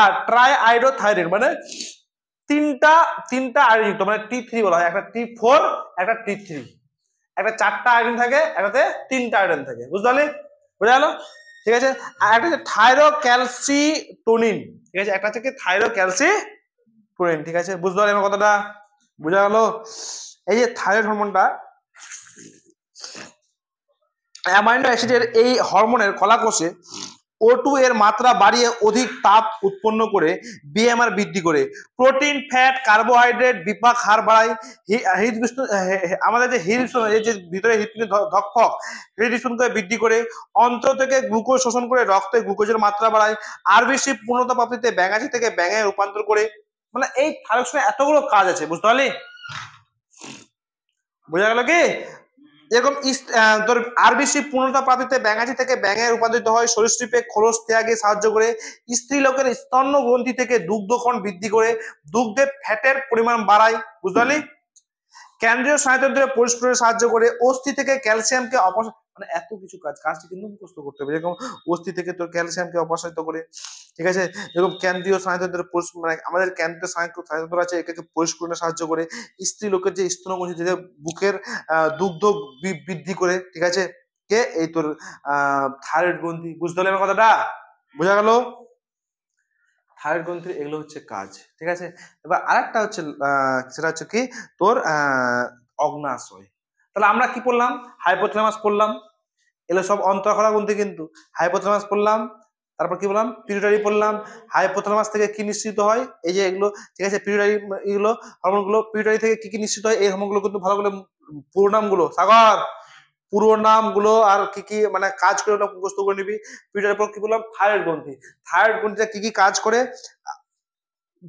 S1: আর ট্রাইআইডোথাইরিন মানে তিনটা আয়োডিন যুক্ত মানে T3 বলা হয়। একটা T4, একটা T3, একটা 4টা আয়োডিন থাকে, একটাতে 3টা আয়োডিন থাকে। বুঝতে পারলি? বোঝা গেল? ঠিক আছে। আর একটা হচ্ছে থাইরোক্যালসিটোনিন, ঠিক আছে। একটা হচ্ছে কি থাইরোক্যালসিটোনিন, ঠিক আছে। বুঝতে পারলি আমার কথাটা? বোঝা গেল? এই যে থাইরয়েড হরমোনটা, অ্যামাইনো অ্যাসিডের এই হরমোনের কলাকোষে O2 এর মাত্রা বাড়িয়ে অধিক তাপ উৎপন্ন করে বিএমআর বৃদ্ধি করে, প্রোটিন ফ্যাট কার্বোহাইড্রেট বিপাক হার বাড়ায়, আমাদের যে এই যে ভিতরে হৃৎপিণ্ডের ধকফক হৃদস্পন্দনকে বৃদ্ধি করে, অন্ত্র থেকে গ্লুকোজ শোষণ করে রক্তে গ্লুকোজের মাত্রা বাড়ায়, আরবিসি পূর্ণতা প্রাপ্তিতে ব্যাঙাচি থেকে ব্যাঙে রূপান্তর করে। মানে এই থাইরয়েডের এতগুলো কাজ আছে, বুঝতে পারলি? বোঝা গেল কি? এরকম তোর আরবিসি পূর্ণতা প্রাপ্তিতে ব্যাঙাচি থেকে ব্যাঙে রূপান্তরিত হয়, সরীসৃপে খোলস ত্যাগে সাহায্য করে, স্ত্রীলোকের স্তন্য গ্রন্থি থেকে দুগ্ধকণ বৃদ্ধি করে দুগ্ধে ফ্যাটের পরিমাণ বাড়ায়, বুঝতে পারলি? কেন্দ্রীয় স্নায়ুতন্ত্রে পরিষ্কারে সাহায্য করে, অস্থি থেকে ক্যালসিয়ামকে মানে এত কিছু কাজটি কিন্তু মুখস্থ করতে হবে। যেরকম অস্থি থেকে তোর ক্যালসিয়ামকে অপসারিত করে, ঠিক আছে, যেরকম কেন্দ্রীয় স্নায়ুতন্ত্রের মানে আমাদের কেন্দ্রীয় স্নায়ুতন্ত্র আছে, এটাকে পরিষ্কারে সাহায্য করে, স্ত্রী লোকের যে স্তনগ্রন্থি থেকে বুকের দুগ্ধ বৃদ্ধি করে, ঠিক আছে, কে এই তোর থাইরয়েড গ্রন্থি, বুঝতে হলে আমার কথাটা বোঝা গেল? থাইরয়েড গ্রন্থির এগুলো হচ্ছে কাজ, ঠিক আছে। এবার আরেকটা হচ্ছে সেটা হচ্ছে কি তোর অগ্নাশয়। তাহলে আমরা কি পড়লাম? হাইপোথ্যালামাস পড়লাম, এগুলো সব অন্তঃক্ষরা গ্রন্থি কিন্তু। হাইপোথ্যালামাস পড়লাম, তারপর কি বললাম? পিটুইটারি পড়লাম। হাইপোথ্যালামাস থেকে কি নিঃসৃত হয়? এই যে এগুলো, ঠিক আছে, পিটুইটারি এগুলো হরমোনগুলো। পিটুইটারি থেকে কি কি নিঃসৃত হয়? এই হরমোনগুলো কিন্তু ভালো করে পুরো নামগুলো সাগর, পুরো নামগুলো আর কি কি মানে কাজ করে ওটা মুখস্থ করে নিবি। পিটুইটারির পর কি বললাম? থাইরয়েড গ্রন্থি। থাইরয়েড গ্রন্থিটা কি কি কাজ করে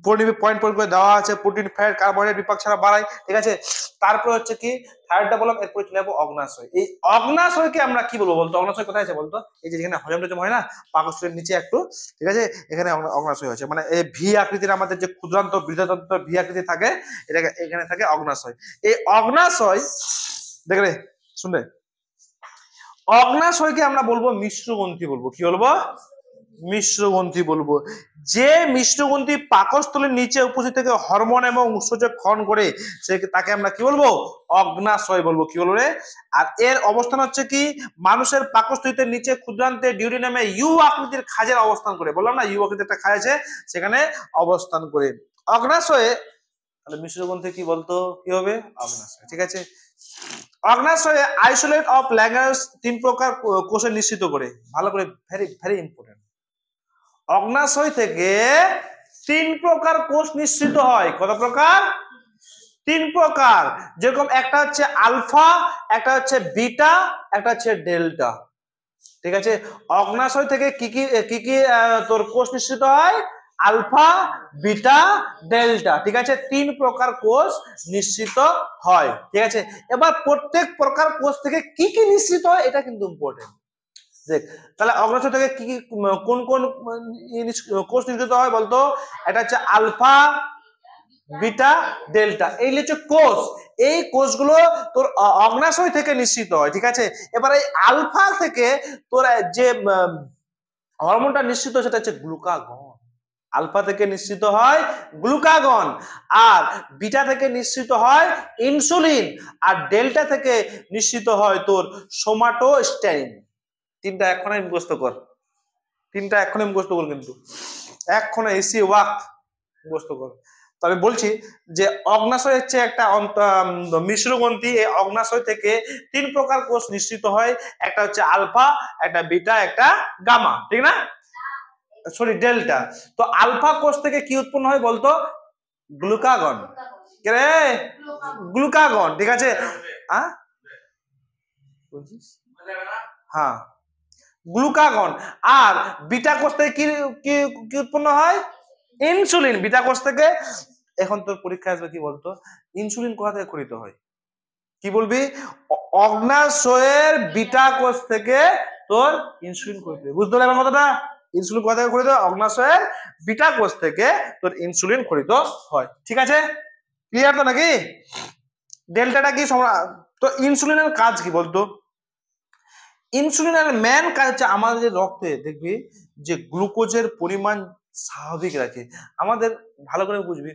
S1: পড়ে নিবি, পয়েন্ট পয়েন্ট করে দেওয়া আছে। প্রোটিন, ফ্যাট, কার্বোহাইড্রেট বিপাক ছাড়া বাড়ায়, ঠিক আছে। তারপর হচ্ছে কি থাইরয়েডটা বললাম, এরপরে চলে যাবো অগ্নাশয়। এই অগ্নাশয়কে আমরা কি বলবো বলতো? অগ্নাশয় কোথায় আছে বলতো? এই যে যেখানে হজম টজম হয় না, পাকস্থলীর নিচে একটু, ঠিক আছে, এখানে অগ্নাশয় আছে। মানে এই ভি আকৃতির আমাদের যে ক্ষুদ্রান্ত বৃহদান্ত ভি আকৃতি থাকে, এটাকে এখানে থাকে অগ্নাশয়। এই অগ্নাশয় দেখলে শুনলে, অগ্নাশয়কে আমরা বলবো মিশ্রগ্রন্থি বলবো। কি বলবো? মিশ্রগ্রন্থি বলবো। যে মিশ্রগ্রন্থি পাকস্থলীর নিচে উপস্থিত থেকে হরমোন এবং উৎসেচক ক্ষরণ করে, সে তাকে আমরা কি বলবো? অগ্নাশয় বলবো। কি বলবো রে? আর এর অবস্থান হচ্ছে কি মানুষের পাকস্থলীতে নিচে ক্ষুদ্রান্তে ডিউডিনামে ইউ আকৃতির খাঁজের অবস্থান করে। বললাম না ইউ আকৃতির একটা খাঁজ আছে, সেখানে অবস্থান করে। অগ্নাশয়ে তাহলে মিশ্রগ্রন্থি কি বলতো? কি হবে? অগ্নাশয়, ঠিক আছে। অগ্নাশয়ে আইসোলেট অফ ল্যাঙ্গার্স 3 প্রকার কোষে নিশ্চিত করে। ভালো করে, ভেরি ভেরি ইম্পর্টেন্ট। অগ্নাশয় থেকে 3 প্রকার কোষ নিঃসৃত হয়। কত প্রকার? 3 প্রকার। যেরকম একটা হচ্ছে আলফা, একটা হচ্ছে বিটা, একটা হচ্ছে ডেল্টা, ঠিক আছে। অগ্নাশয় থেকে কি কি কি কি তোর কোষ নিঃসৃত হয়? আলফা, বিটা, ডেল্টা, ঠিক আছে। 3 প্রকার কোষ নিঃসৃত হয়, ঠিক আছে। এবার প্রত্যেক প্রকার কোষ থেকে কি কি নিঃসৃত হয় এটা কিন্তু ইম্পর্টেন্ট। দেখ তাহলে অগ্নাশয় থেকে কি কি কোন কোন কোষ নিঃসৃত হয় বলতো? এটা হচ্ছে আলফা, বিটা, ডেল্টা, এই হচ্ছে কোষ। এই কোষগুলো তোর অগ্নাশয় থেকে নিঃসৃত হয়, ঠিক আছে। এবার এই আলফা থেকে তোর যে হরমোনটা নিঃসৃত সেটা হচ্ছে গ্লুকাগন। আলফা থেকে নিঃসৃত হয় গ্লুকাগন, আর বিটা থেকে নিঃসৃত হয় ইনসুলিন, আর ডেল্টা থেকে নিঃসৃত হয় তোর সোমাটোস্টেরিন। 3টা এখনই মুখস্থ কর, 3টা এখনই মুখস্থ কর, কিন্তু এখনো এসি ওয়াক মুখস্থ কর। তবে বলছি যে অগ্নাশয় হচ্ছে একটা মিশ্রগ্রন্থি। এই অগ্নাশয় থেকে 3 প্রকার কোষ নিঃসৃত হয়। একটা হচ্ছে আলফা, একটা বিটা, একটা গামা, ঠিক না? Sorry, delta. তো আলফা কোষ থেকে কি উৎপন্ন হয় বলতো? গ্লুকাগন। কে রে? গ্লুকাগন, ঠিক আছে। হ্যাঁ, গ্লুকাগন। আর বিটা কোষ থেকে কি কি উৎপন্ন হয়? ইনসুলিন। বিটা কোষ থেকে। এখন তোর পরীক্ষা আসবে কি বলতো? ইনসুলিন কোথা থেকে খরিত হয়? কি বলবি? অগ্নাশয়ের বিটা কোষ থেকে তোর ইনসুলিন খরিত হয়। বুঝতে পারলে আমার কথাটা? ইনসুলিন কোথা থেকে খরিত হয়? অগ্নাশয়ের বিটা কোষ থেকে তোর ইনসুলিন খরিত হয়, ঠিক আছে। ক্লিয়ার তো নাকি? ডেল্টাটা কি? তো ইনসুলিনের কাজ কি বলতো? ইনসুলিনের মেন কাজ হচ্ছে আমাদের রক্তে দেখবি যে গ্লুকোজের পরিমাণ স্বাভাবিক রাখে। আমাদের ভালো করে বুঝবি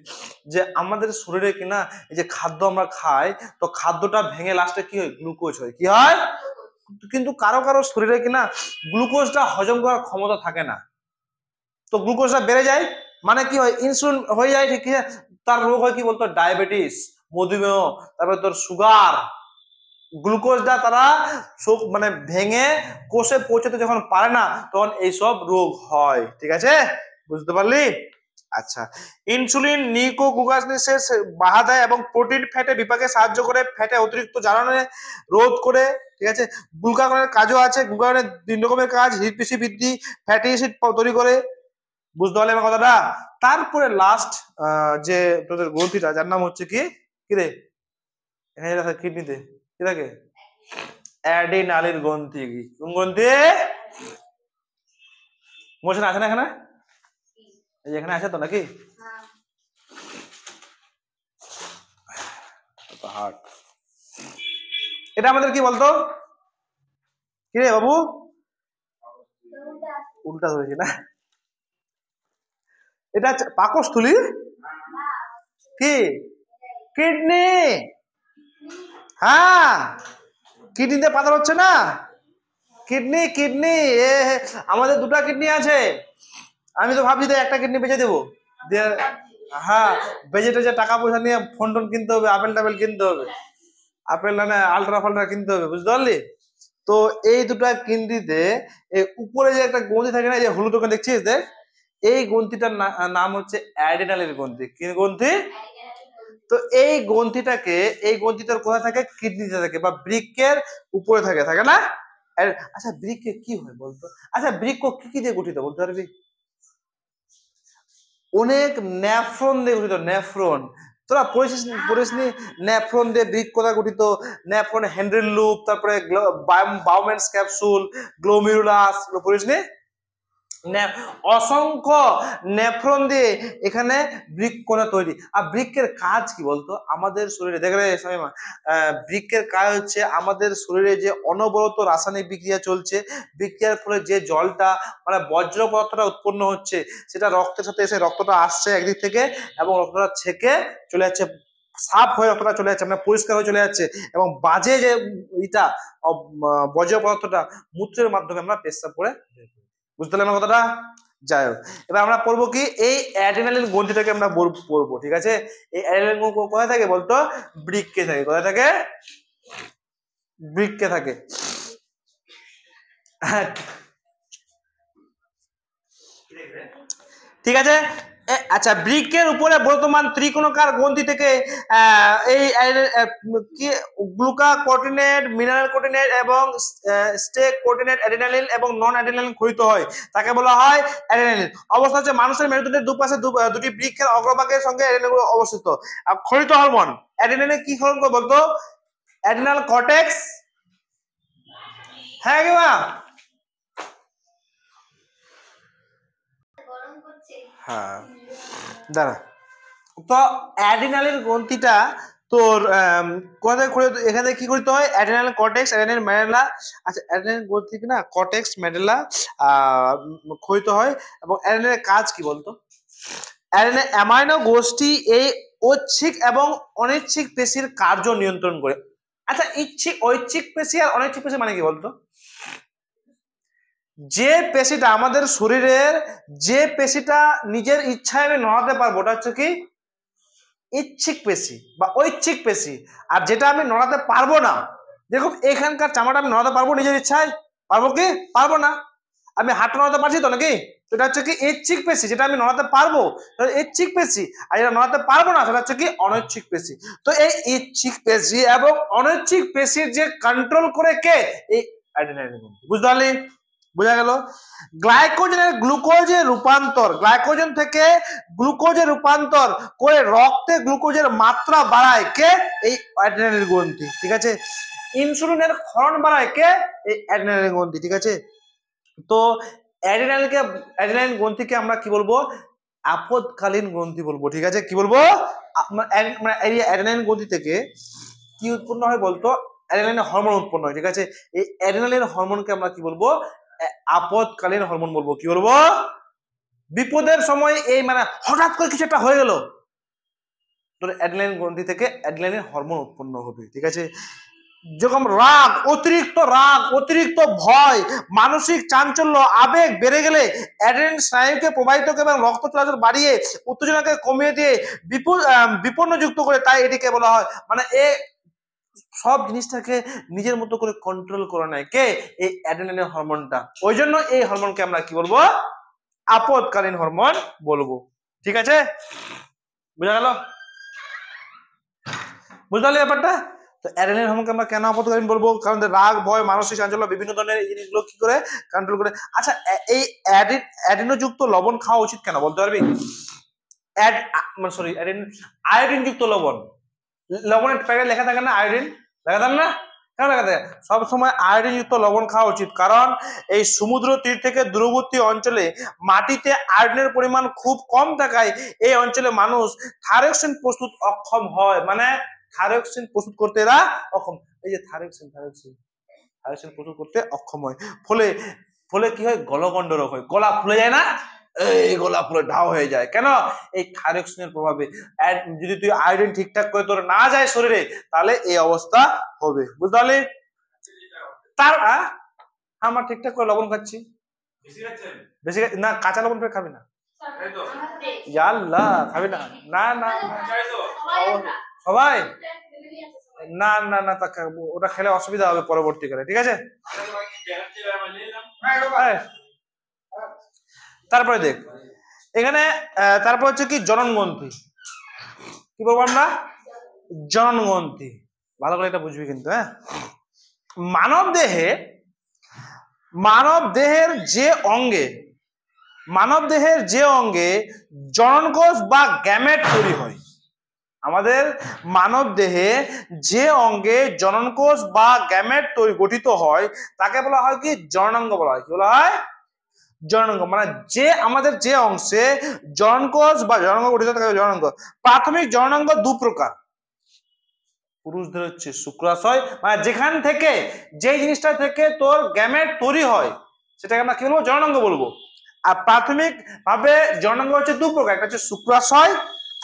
S1: যে আমাদের শরীরে কিনা এই যে খাদ্য আমরা খাই, তো খাদ্যটা ভেঙে লাস্টে কি হয়? গ্লুকোজ হয়। কি হয়? কিন্তু কারো কারো শরীরে কিনা গ্লুকোজটা হজম করার ক্ষমতা থাকে না, তো গ্লুকোজটা বেড়ে যায়। মানে কি হয়? ইনসুলিন হয়ে যায়, ঠিক আছে। তার রোগ হয় কি বলতো? ডায়াবেটিস, মধুমেহ, তারপরে তোর সুগার। গ্লুকোজটা তারা মানে ভেঙে কোষে পৌঁছাতে যখন পারে না, তখন এইসব রোগ হয়, ঠিক আছে। বুঝতে পারলি? আচ্ছা, ইনসুলিন নিউক্লিওগ্লুকোজেনেসের বাধা দেয় এবং প্রোটিন ফ্যাটে বিপাকে সাহায্য করে, ফ্যাটে অতিরিক্ত জ্বালানি রোধ করে, ঠিক আছে। গ্লুকাগনের কাজও আছে। গ্লুকাগনের 3 রকমের কাজ: হৃদপেশি বৃদ্ধি, ফ্যাটি অ্যাসিড তৈরি করে। বুঝতে পারলে আমার কথাটা? তারপরে লাস্ট যে তোদের গ্রন্থিটা, যার নাম হচ্ছে কি রে, এখানে কিডনিতে কি থাকে? অ্যাডিনালিন গ্রন্থি। কোন গ্রন্থি? মোশন আছে না এখানে? এই এখানে আছে তো নাকি? হার্ট। এটা আমাদের কি বলতো? কি রে বাবু? উল্টা ধরেছি না? এটা পাকস্থলী। কি? কিডনি। হ্যাঁ, কিডনিতে পাথর হচ্ছে না? কিডনি কিডনি আমাদের দুটো কিডনি আছে। আমি তো ভাবছি একটা কিডনি বেঁচে দেবো। হ্যাঁ, বেঁচে টেজে টাকা পয়সা নিয়ে ফোন টোন কিনতে হবে, আপেল টাপেল কিনতে হবে, আপেল না আলট্রা ফালট্রা কিনতে হবে, বুঝতে পারলি? তো এই দুটা কিডনিতে উপরে যে একটা গ্রন্থি থাকে না, যে হলুদ ওখানে দেখছিস দেখ, এই গ্রন্থিটার নাম হচ্ছে অ্যাডিনালের গ্রন্থি। কি গ্রন্থি? তো এই গ্রন্থিটার কোথায় থাকে? কিডনিতে থাকে বা বৃক্কের উপরে থাকে, থাকে না? আচ্ছা, বৃক্কে কি হয় বলতো? আচ্ছা, বৃক্ক কি কি দিয়ে গঠিত বলতে পারবি? অনেক নেফ্রন দিয়ে গঠিত। নেফ্রন তোরা পড়িসনি? নেফ্রন দিয়ে বৃক্ক কোথায় গঠিত? নেফ্রন, হেনরি লুপ, তারপরে বাউম্যানস ক্যাপসুল, গ্লোমেরুলাস, পড়িসনি? অসংখ্য নেফ্রন দিয়ে এখানে বৃক্কণা তৈরি। আর বৃক্কের কাজ কি বলতো আমাদের শরীরে? দেখলে বৃক্কের কাজ হচ্ছে আমাদের শরীরে যে অনবরত রাসায়নিক বিক্রিয়া চলছে, বিক্রিয়ার ফলে যে জলটা মানে বজ্র পদার্থটা উৎপন্ন হচ্ছে, সেটা রক্তের সাথে এসে রক্তটা আসছে একদিক থেকে, এবং রক্তটা ছেকে চলে যাচ্ছে, সাফ হয়ে রক্তটা চলে যাচ্ছে, মানে পরিষ্কার হয়ে চলে যাচ্ছে, এবং বাজে যে এটা বজ্র পদার্থটা মূত্রের মাধ্যমে আমরা পেশাব করে। বুঝতে পারলাম কথাটা? যাই হোক, এবার আমরা পড়বো কি, এই অ্যাড্রিনালিন গ্রন্থিটাকে আমরা পড়বো, ঠিক আছে? এই অ্যাড্রিনালিন কোথায় থাকে বলতো? বৃক্কে থাকে। কোথায় থাকে? বৃক্কে থাকে। ঠিক আছে। আচ্ছা, বৃক্কের উপরে বর্তমান ত্রিকোণাকার গ্রন্থি থেকে এই কি গ্লুকাকর্টিনেট, মিনারেল কোর্টিনেট এবং স্টেক কোর্টিনেট অ্যাড্রিনালিন এবং নন অ্যাড্রিনালিন ক্ষরিত হয়, তাকে বলা হয় অ্যাড্রিনালিন। অবস্থা হচ্ছে মানুষের মেরুদণ্ডের দুপাশে দুটি বৃক্কের অগ্রভাগের সঙ্গে অ্যাড্রিনালিন অবস্থিত। ক্ষরিত হরমোন অ্যাড্রিনালিন কি হরমোন বলতো? Adrenal cortex. হ্যাঁ কি বা? হ্যাঁ, দাঁড়া। তো অ্যাড্রিনালিন গ্রন্থিটা তোর কোথায় ক্ষরিত? এখানে কি করতে হয়? Adrenal cortex, adrenal medulla. আচ্ছা, অ্যাড্রিনাল গ্রন্থি না কর্টেক্স মেডুলা ক্ষরিত হয়। এবং অ্যাড্রিনালের কাজ কি বলতো? অ্যাড্রিনাল অ্যামাইনো গোষ্ঠী এই ঐচ্ছিক এবং অনৈচ্ছিক পেশির কার্য নিয়ন্ত্রণ করে। আচ্ছা, ঐচ্ছিক পেশি আর অনৈচ্ছিক পেশি মানে কি বলতো? যে পেশিটা আমাদের শরীরের, যে পেশিটা নিজের ইচ্ছায় আমি নড়াতে পারবো, ওটা হচ্ছে কি ইচ্ছিক পেশি বা ঐচ্ছিক পেশি। আর যেটা আমি নড়াতে পারবো না, দেখুন এখানকার চামড়াটা আমি নড়াতে পারবো নিজের ইচ্ছায়? পারবো কি? পারবো না। আমি হাতটা নড়াতে পারছি তো নাকি? এটা হচ্ছে কি ঐচ্ছিক পেশি, যেটা আমি নড়াতে পারবো ঐচ্ছিক পেশি, আর যেটা নড়াতে পারবো না সেটা হচ্ছে কি অনৈচ্ছিক পেশি। তো এই ইচ্ছিক পেশি এবং অনৈচ্ছিক পেশির যে কন্ট্রোল করে কে? এই অ্যাড্রিনালিন। বুঝতে পারলি? বোঝা গেল? গ্লাইকোজেনের গ্লুকোজে রূপান্তর, গ্লাইকোজেন থেকে গ্লুকোজে রূপান্তর করে রক্তে গ্লুকোজের মাত্রা বাড়ায় কে? এই অ্যাড্রিনালিন গ্রন্থি, ঠিক আছে? ইনসুলিনের ক্ষরণ বাড়ায় কে? এই অ্যাড্রিনালিন গ্রন্থি, ঠিক আছে? তো অ্যাড্রিনালিন গ্রন্থিকে আমরা কি বলবো? আপদকালীন গ্রন্থি বলবো, ঠিক আছে? কি বলবো? মানে অ্যাড্রিনালিন গ্রন্থি থেকে কি উৎপন্ন হয় বলতো? অ্যাড্রিনালিন হরমোন উৎপন্ন হয়, ঠিক আছে? এই অ্যাড্রিনালিন হরমোনকে আমরা কি বলবো? আপদকালীন হরমোন বলবো। কি বলবো? বিপদের সময় এই মানে হঠাৎ করে কিছু একটা হয়ে গেল, তোর অ্যাড্রিনালিন গ্রন্থি থেকে অ্যাড্রিনালিন হরমোন উৎপন্ন হবে, ঠিক আছে? যখন রাগ, অতিরিক্ত ভয়, মানসিক চাঞ্চল্য, আবেগ বেড়ে গেলে অ্যাড্রিনালিন স্নায়ুকে প্রবাহিত করে এবং রক্ত চলাচল বাড়িয়ে উত্তেজনাকে কমিয়ে দিয়ে বিপন্নযুক্ত করে, তাই এটিকে বলা হয় মানে সব জিনিসটাকে নিজের মতো করে কন্ট্রোল করে নেয় কে? এই অ্যাড্রিনালিন হরমোনটা। ওই জন্য এই হরমোনকে আমরা কি বলবো? আপদকালীন হরমোন বলবো, ঠিক আছে? বুঝা গেল? বুঝতে পারলি ব্যাপারটা? তো অ্যাড্রিনালিন হরমোনকে আমরা কেন আপদকালীন বলবো? কারণ রাগ, ভয়, মানসিক চাঞ্চল্য, বিভিন্ন ধরনের এই জিনিসগুলো কি করে কন্ট্রোল করে। আচ্ছা, এই অ্যাডিনোযুক্ত লবণ খাওয়া উচিত কেন বলতে পারবি? আয়োডিন যুক্ত লবণ, লবণের প্যাকেট লেখা থাকে না আয়োডিন, লেখা থাকে না? কেন লাগাতে সব সময় আয়োডিন যুক্ত লবণ খাওয়া উচিত, কারণ এই সমুদ্র তীর থেকে দূরবর্তী অঞ্চলে মাটিতে আয়োডিনের পরিমাণ খুব কম থাকায় এই অঞ্চলে মানুষ থাইরক্সিন প্রস্তুত অক্ষম হয়, মানে থাইরক্সিন প্রস্তুত করতে এরা অক্ষম। এই যে থাইরক্সিন প্রস্তুত করতে অক্ষম হয়, ফলে ফলে কি হয়, গলগণ্ড রোগ হয়, গলা ফুলে যায় না, এই গলা ফুলে ঢাও হয়ে যায়। কেন? এই থাইরক্সিনের প্রভাবে। যদি তুই আয়োডিন ঠিকঠাক করে তোর না যায় শরীরে, তাহলে এই অবস্থা হবে, বুঝতে পারলি? তার আমার ঠিকঠাক করে লবণ খাচ্ছি, বেশি না, কাঁচা লবণ করে খাবি না, আল্লাহ খাবি না, না না সবাই না না না, ওটা খেলে অসুবিধা হবে পরবর্তীকালে, ঠিক আছে? তারপরে দেখ এখানে, তারপর হচ্ছে কি জনন গ্রন্থি, কি বলবো আমরা, জনন গ্রন্থি, ভালো করে এটা বুঝবি কিন্তু। হ্যাঁ, মানব দেহের যে অঙ্গে জনন কোষ বা গ্যামেট তৈরি হয়, আমাদের মানব দেহে যে অঙ্গে জনন কোষ বা গ্যামেট গঠিত হয় তাকে বলা হয় কি, জননাঙ্গ বলা হয়। কি বলা হয়? জননাঙ্গ। মানে যে আমাদের যে অংশে জনন কোষ বা জননাঙ্গ গঠিত থাকে জননাঙ্গ। প্রাথমিক জননাঙ্গ দু প্রকার, পুরুষদের হচ্ছে শুক্রাশয়, মানে যেখান থেকে, যে জিনিসটা থেকে তোর গ্যামেট তৈরি হয় সেটাকে আমরা কি বলবো, জননাঙ্গ বলবো। আর প্রাথমিক ভাবে জননাঙ্গ হচ্ছে দু প্রকার, একটা হচ্ছে শুক্রাশয়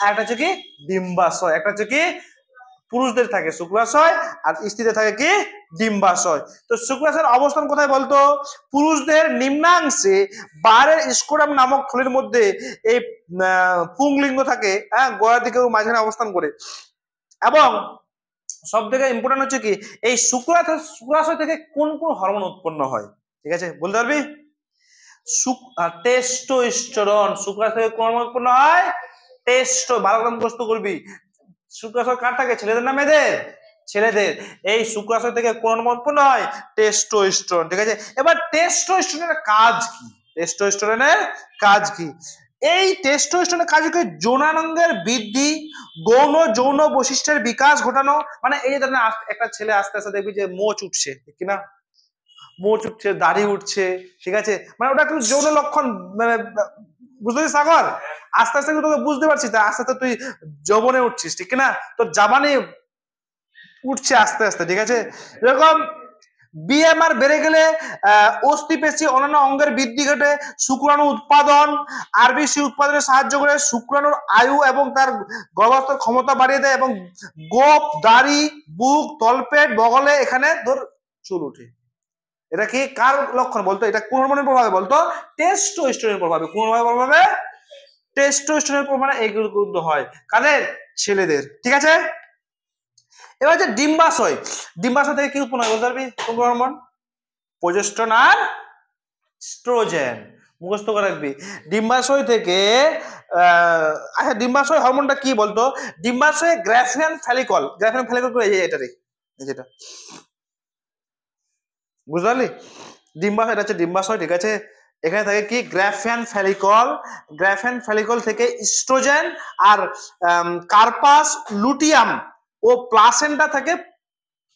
S1: আর একটা হচ্ছে কি ডিম্বাশয়। একটা হচ্ছে কি পুরুষদের থাকে শুক্রাশয় আর স্ত্রীদের থাকে কি ডিম্বাশয়। তো শুক্রাশয়ের অবস্থান কোথায় বলতো? পুরুষদের নিম্নাংশে বারের স্কোরাম নামক থলির মধ্যে এই পুংলিঙ্গ থাকে, হ্যাঁ, গোড়ার দিকে মাঝখানে অবস্থান করে। এবং সব থেকে ইম্পর্টেন্ট হচ্ছে কি, এই শুক্রাশয় থেকে কোন কোন হরমোন উৎপন্ন হয়, ঠিক আছে বলতে পারবি? টেস্টোস্টেরন। শুক্রাশয় থেকে কোন হরমোন উৎপন্ন হয়? ভালো করে মুখস্থ করবি। শুক্রাশয় কার থাকে, ছেলেদের না মেয়েদের? ছেলেদের। এই শুক্রাশয় থেকে কোন হরমোন উৎপন্ন হয়? টেস্টোস্টেরন, ঠিক আছে? এবার টেস্টোস্টেরনের কাজ কি? এই টেস্টোস্টেরনের কাজ কি? যৌনাঙ্গের বৃদ্ধি, গৌণ যৌন বৈশিষ্ট্যের বিকাশ ঘটানো। মানে এই যে একটা ছেলে আস্তে আস্তে দেখবি যে মোচ উঠছে, কিনা মোচ উঠছে, দাড়ি উঠছে, ঠিক আছে, মানে ওটা কিন্তু যৌন লক্ষণ, মানে বুঝতে পারছিস সাগর? আস্তে আস্তে তোকে বুঝতে পারছিস, আস্তে আস্তে তুই যৌবনে উঠছিস, ঠিক না? তোর জাবানি উঠছে আস্তে আস্তে, ঠিক আছে? এরকম বিএমআর বেড়ে গেলে অস্থিপেশি অন্যান্য অঙ্গের বৃদ্ধি ঘটে, শুক্রাণু উৎপাদন, আরবিসি উৎপাদনে সাহায্য করে, শুক্রাণুর আয়ু এবং তার গর্ভাবস্থার ক্ষমতা বাড়িয়ে দেয়, এবং গোপ, দাড়ি, বুক, তলপেট, বগলে এখানে তোর চুল উঠে। এটা কি কার লক্ষণ বলতো? এটা কোন হরমোনের প্রভাবে বলতো? টেস্টোস্টেরনের প্রভাবে। কোন প্রভাবে? টেস্টোস্টেরনের প্রভাবে এইগুলো হয়। কাদের? ছেলেদের, ঠিক আছে? এবার যে ডিম্বাশয় থেকে কি উৎপন্ন হয় বলতে পারবি? কোন হরমোন? প্রজেস্টেরন আর এস্ট্রোজেন। মুখস্থ করে রাখবি। ডিম্বাশয় থেকে আচ্ছা, ডিম্বাশয় হরমোনটা কি বলতো? ডিম্বাশয়ে গ্রাফিয়ান ফলিকল এটা রে, যেটা বুঝতে পারলি? ডিম্বাশয়, এটা হচ্ছে ডিম্বাশয়, ঠিক আছে? এখানে থাকে কি গ্রাফিয়ান ফলিকল থেকে ইস্ট্রোজেন আর কার্পাস লুটিয়াম ও প্লাসেন্টা থেকে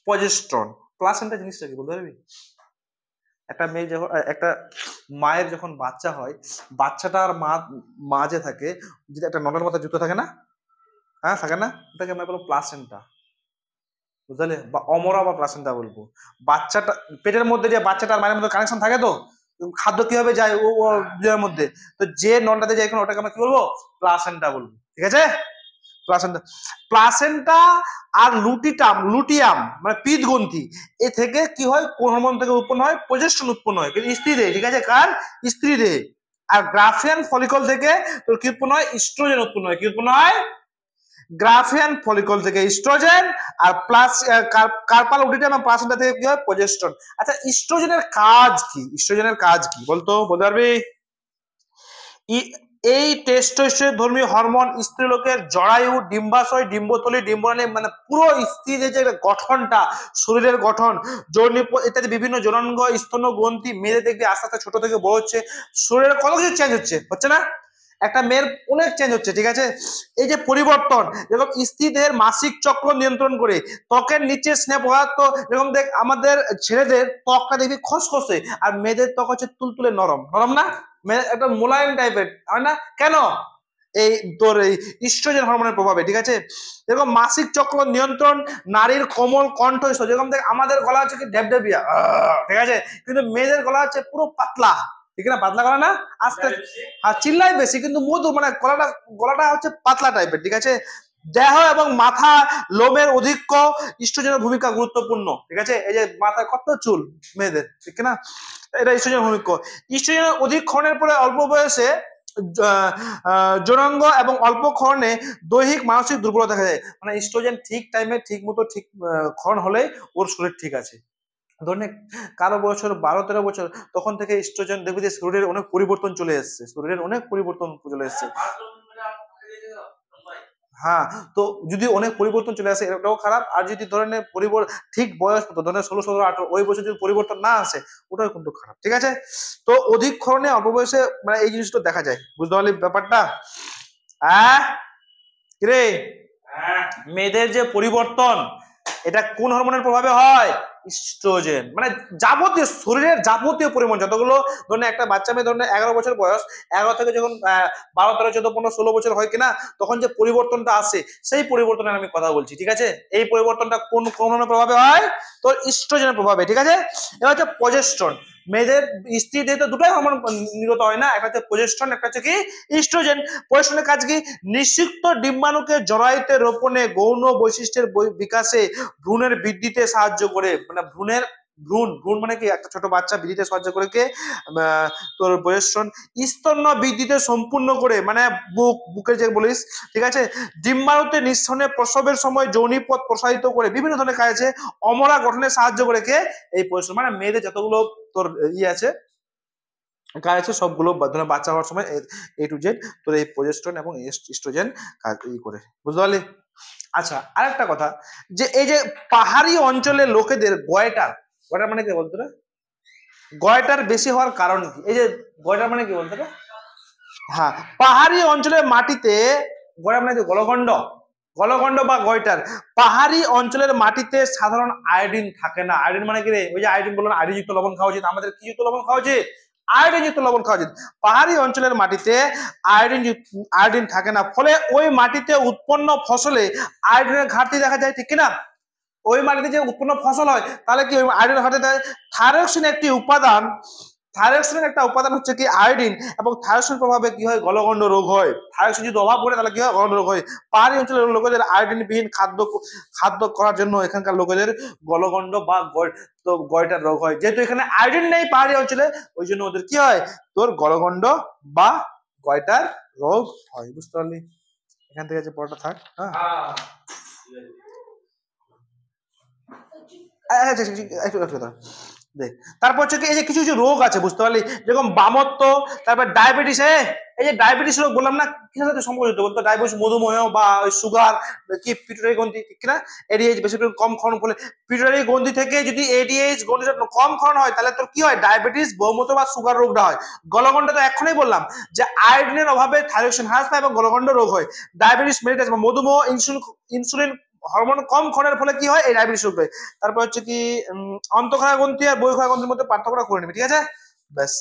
S1: প্রজেস্টেরন। প্লাসেন্টা জিনিসটা কি বলতে পারবি? একটা মেয়ে যখন, একটা মায়ের যখন বাচ্চা হয়, বাচ্চাটার মা যে থাকে, যদি একটা নলের মতো যুক্ত থাকে না, হ্যাঁ থাকে না, ওটাকে আমরা বলবো প্লাসেন্টা, বুঝলে? বা অমরা বা প্লাসেন্টা বলবো। বাচ্চাটা পেটের মধ্যে যে বাচ্চাটার মায়ের মধ্যে কানেকশন থাকে, তো খাদ্য কিভাবে যায় ও দুজনের মধ্যে, তো যে নলটাতে যায় ওটাকে আমরা কি বলবো? প্লাসেন্টা বলবো, ঠিক আছে? প্লাসেন্টা আর লুটিয়াম মানে পিত্তগ্রন্থি, এ থেকে কি হয়, কোন হরমোন থেকে উৎপন্ন হয়? প্রজেস্টেরন উৎপন্ন হয়, কিন্তু স্ত্রীদের, ঠিক আছে? কার? স্ত্রীদের। আর গ্রাফিয়ান ফলিকল থেকে তোর কি উৎপন্ন হয়? ইস্ট্রোজেন উৎপন্ন হয়। কি উৎপন্ন হয়? গ্রাফিয়ান ফলিকল থেকে ইস্ট্রোজেন, আর কার্পাল লুটিয়াম এবং প্লাসেন্টা থেকে কি হয়? প্রজেস্টেরন। আচ্ছা, ইস্ট্রোজেনের কাজ কি বলতো? বলতে পারবি? এই টেস্টোস্টেরন ধর্মী হরমোন স্ত্রীলোকের জরায়ু, ডিম্বাশয়, ডিম্বথলি, ডিম্বনালী, মানে পুরো স্ত্রীদের যে গঠনটা, শরীরের গঠন, যৌন ইত্যাদি বিভিন্ন যৌনাঙ্গ, স্তন গ্রন্থি, মেয়েদের দেখবি আস্তে আস্তে ছোট থেকে বড় হচ্ছে, শরীরের কত কিছু চেঞ্জ হচ্ছে না? একটা মেয়ের অনেক চেঞ্জ হচ্ছে, ঠিক আছে। এই যে পরিবর্তন, যেরকম স্ত্রী দেহের মাসিক চক্র নিয়ন্ত্রণ করে, ত্বকের নিচে স্নেহ পদার্থ, যেরকম দেখ আমাদের ছেলেদের ত্বকটা দেখবি খসখসে, আর মেয়েদের ত্বক হচ্ছে তুলতুলে নরম, নরম না, একটা মোলায়েম টাইপের হয় না, কেন? এই তোর এই ইস্ট্রোজেন হরমোনের প্রভাবে, ঠিক আছে। যেরকম মাসিক চক্র নিয়ন্ত্রণ, নারীর কোমল কণ্ঠ, যেরকম দেখ আমাদের গলা হচ্ছে কি ঢেপঢেপিয়া, ঠিক আছে, কিন্তু মেয়েদের গলা হচ্ছে পুরো পাতলা, ঠিক না, পাতলা গলা না, আস্তে আর চিল্লাই বেশি কিন্তু মধু, মানে গলাটা গলাটা হচ্ছে পাতলা টাইপের, ঠিক আছে। দেহ এবং মাথা লোমের অধিক্য ইস্ট্রোজেনের ভূমিকা গুরুত্বপূর্ণ, ঠিক আছে। এই যে মাথায় কত চুল মেয়েদের, ঠিক না, এটা ইস্ট্রোজেনের ভূমিকা। ইস্ট্রোজেনের অধিক ক্ষরণের পরে অল্প বয়সে যৌনাঙ্গ এবং অল্প ক্ষরণে দৈহিক মানসিক দুর্বলতা দেখা যায়। মানে ইস্ট্রোজেন ঠিক টাইমে ঠিক মতো ঠিক ক্ষরণ হলেই ওর শরীর ঠিক আছে। ধরুন কারো বছর 12-13 বছর, তখন থেকে ইস্ট্রোজেন দেখবে যে শরীরের অনেক পরিবর্তন চলে এসছে, শরীরের অনেক পরিবর্তন চলে এসছে। হ্যাঁ, তো যদি অনেক পরিবর্তন চলে আসে এটাও খারাপ, আর যদি ধরনের ঠিক বয়স মতো ধরেন 16-17-18 ওই বছর যদি পরিবর্তন না আসে ওটাও কিন্তু খারাপ, ঠিক আছে। তো অধিক ক্ষরণে অল্প বয়সে মানে এই জিনিসটা দেখা যায়, বুঝতে পারলি ব্যাপারটা? হ্যাঁ কিরে, মেয়েদের যে পরিবর্তন এটা কোন হরমোনের প্রভাবে হয়? ইস্ট্রোজেন। মানে যাবতীয় শরীরের যাবতীয় পরিমাণ যতগুলো, ধরুন একটা বাচ্চা মেয়ে ধরুন 11 বছর বয়স, 11 থেকে যখন 12, 13, 14, 15, 16 বছর হয় কিনা, তখন যে পরিবর্তনটা আসে সেই পরিবর্তনের আমি কথা বলছি, ঠিক আছে। এই পরিবর্তনটা কোন হরমোনের প্রভাবে হয়? তোর ইস্ট্রোজেনের প্রভাবে, ঠিক আছে। এবার হচ্ছে প্রজেস্ট্রন। মেয়েদের স্ত্রী দেহে তো দুটাই হরমোন নির্গত হয় না, একটা হচ্ছে প্রজেস্ট্রন, একটা হচ্ছে কি ইস্ট্রোজেন। প্রজেস্ট্রনের কাজ কি? নিষিক্ত ডিম্বাণুকে জরায়ুতে রোপণে, গৌণ বৈশিষ্ট্যের বিকাশে, ভ্রূণের বৃদ্ধিতে সাহায্য করে। মানে ভ্রূণ মানে কি, একটা ছোট বাচ্চা বৃদ্ধিতে সাহায্য করে কে? তোর প্রজেস্ট্রন। স্তন্য বৃদ্ধিতে সম্পূর্ণ করে, মানে বুকের যে বলিস, ঠিক আছে। ডিম্বাণুতে নিঃসরণে, প্রসবের সময় যৌনিপথ প্রসারিত করে, বিভিন্ন ধরনের কাজ আছে। অমরা গঠনে সাহায্য করে কে? এই প্রজেস্ট্রন। মানে মেয়েদের যতগুলো তোর আছে কাজ আছে সবগুলো বাচ্চা হওয়ার সময় A to Z তোর এই প্রজেস্ট্রন এবং ইস্ট্রোজেন কাজ করে, বুঝতে পারলি? আচ্ছা, আরেকটা কথা, যে এই যে পাহাড়ি অঞ্চলের লোকেদের গয়টার মানে কি বলতো রে? গয়টার বেশি হওয়ার কারণ কি? এই যে গয়টার মানে কি বলতো রে? হ্যাঁ, পাহাড়ি অঞ্চলের মাটিতে গয়টা মানে গলগণ্ড, গলগণ্ড বা গয়টার। পাহাড়ি অঞ্চলের মাটিতে সাধারণ আয়োডিন থাকে না। আয়োডিন মানে কি রে? ওই যে আয়োডিন বললাম, আয়োডিন যুক্ত লবণ খাওয়া উচিত। আমাদের কি যুক্ত লবণ খাওয়া উচিত? আয়োডিন যুক্ত লবণ খাওয়া উচিত। পাহাড়ি অঞ্চলের মাটিতে আয়োডিন থাকে না, ফলে ওই মাটিতে উৎপন্ন ফসলে আয়োডিনের ঘাটতি দেখা যায়, ঠিক কিনা? ওই মাটিতে যে উৎপন্ন ফসল হয় তাহলে কি আয়োডিনের ঘাটতি দেয়। থাইরক্সিন একটি উপাদান, থাইরক্সিনের একটা উপাদান হচ্ছে কি আয়োডিন, এবং থাইরক্সিনের প্রভাবে কি হয়? গলগণ্ড রোগ হয়। থাইরক্সিন যদি অভাব পড়ে তাহলে কি হয়? গলগণ্ড রোগ হয়। পাহাড়ি অঞ্চলের লোকেদের আয়োডিনবিহীন খাদ্য করার জন্য এখানকার লোকেদের গলগণ্ড বা গয়টার রোগ হয়। যেহেতু এখানে আয়োডিন নেই পাহাড়ি অঞ্চলে, ওই জন্য ওদের কি হয়? তোর গলগণ্ড বা গয়টার রোগ হয়, বুঝতে পারলি? এখান থেকে যে পড়াটা থাক। হ্যাঁ, তারপর হচ্ছে কি, এই যে কিছু কিছু রোগ আছে, বুঝতে পারলি? যেরকম বামত্ব, তারপর ডায়াবেটিস। এই যে ডায়াবেটিস রোগ বললাম না, কিসের সাথে সম্পর্কিত বলতো? ডায়াবেটিস, মধুমেহ বা ওই সুগার, কি পিটুটারি গ্রন্থি, ঠিক না? এডিএইচ বেশি কম ক্ষরণ ফলে, পিটুটারি গ্রন্থি থেকে যদি এডিএইচ গ্রন্থিটা কম ক্ষরণ হয় তাহলে তোর কি হয়? ডায়াবেটিস, বহুমূত্র বা সুগার রোগটা হয়। গলগণ্ড তো এখনই বললাম যে আয়োডিনের অভাবে থাইরক্সিন হ্রাস পায় এবং গলগণ্ড রোগ হয়। ডায়াবেটিস মেলিটাস বা মধুমেহ, ইনসুলিন হরমোন কম ক্ষরণের ফলে কি হয়? এই ডায়াবেটিস রোগ হয়। তারপর হচ্ছে কি অন্তঃক্ষরা গ্রন্থি আর বহিঃক্ষরা গ্রন্থির মধ্যে পার্থক্যটা করে নিবি, ঠিক আছে? ব্যাস।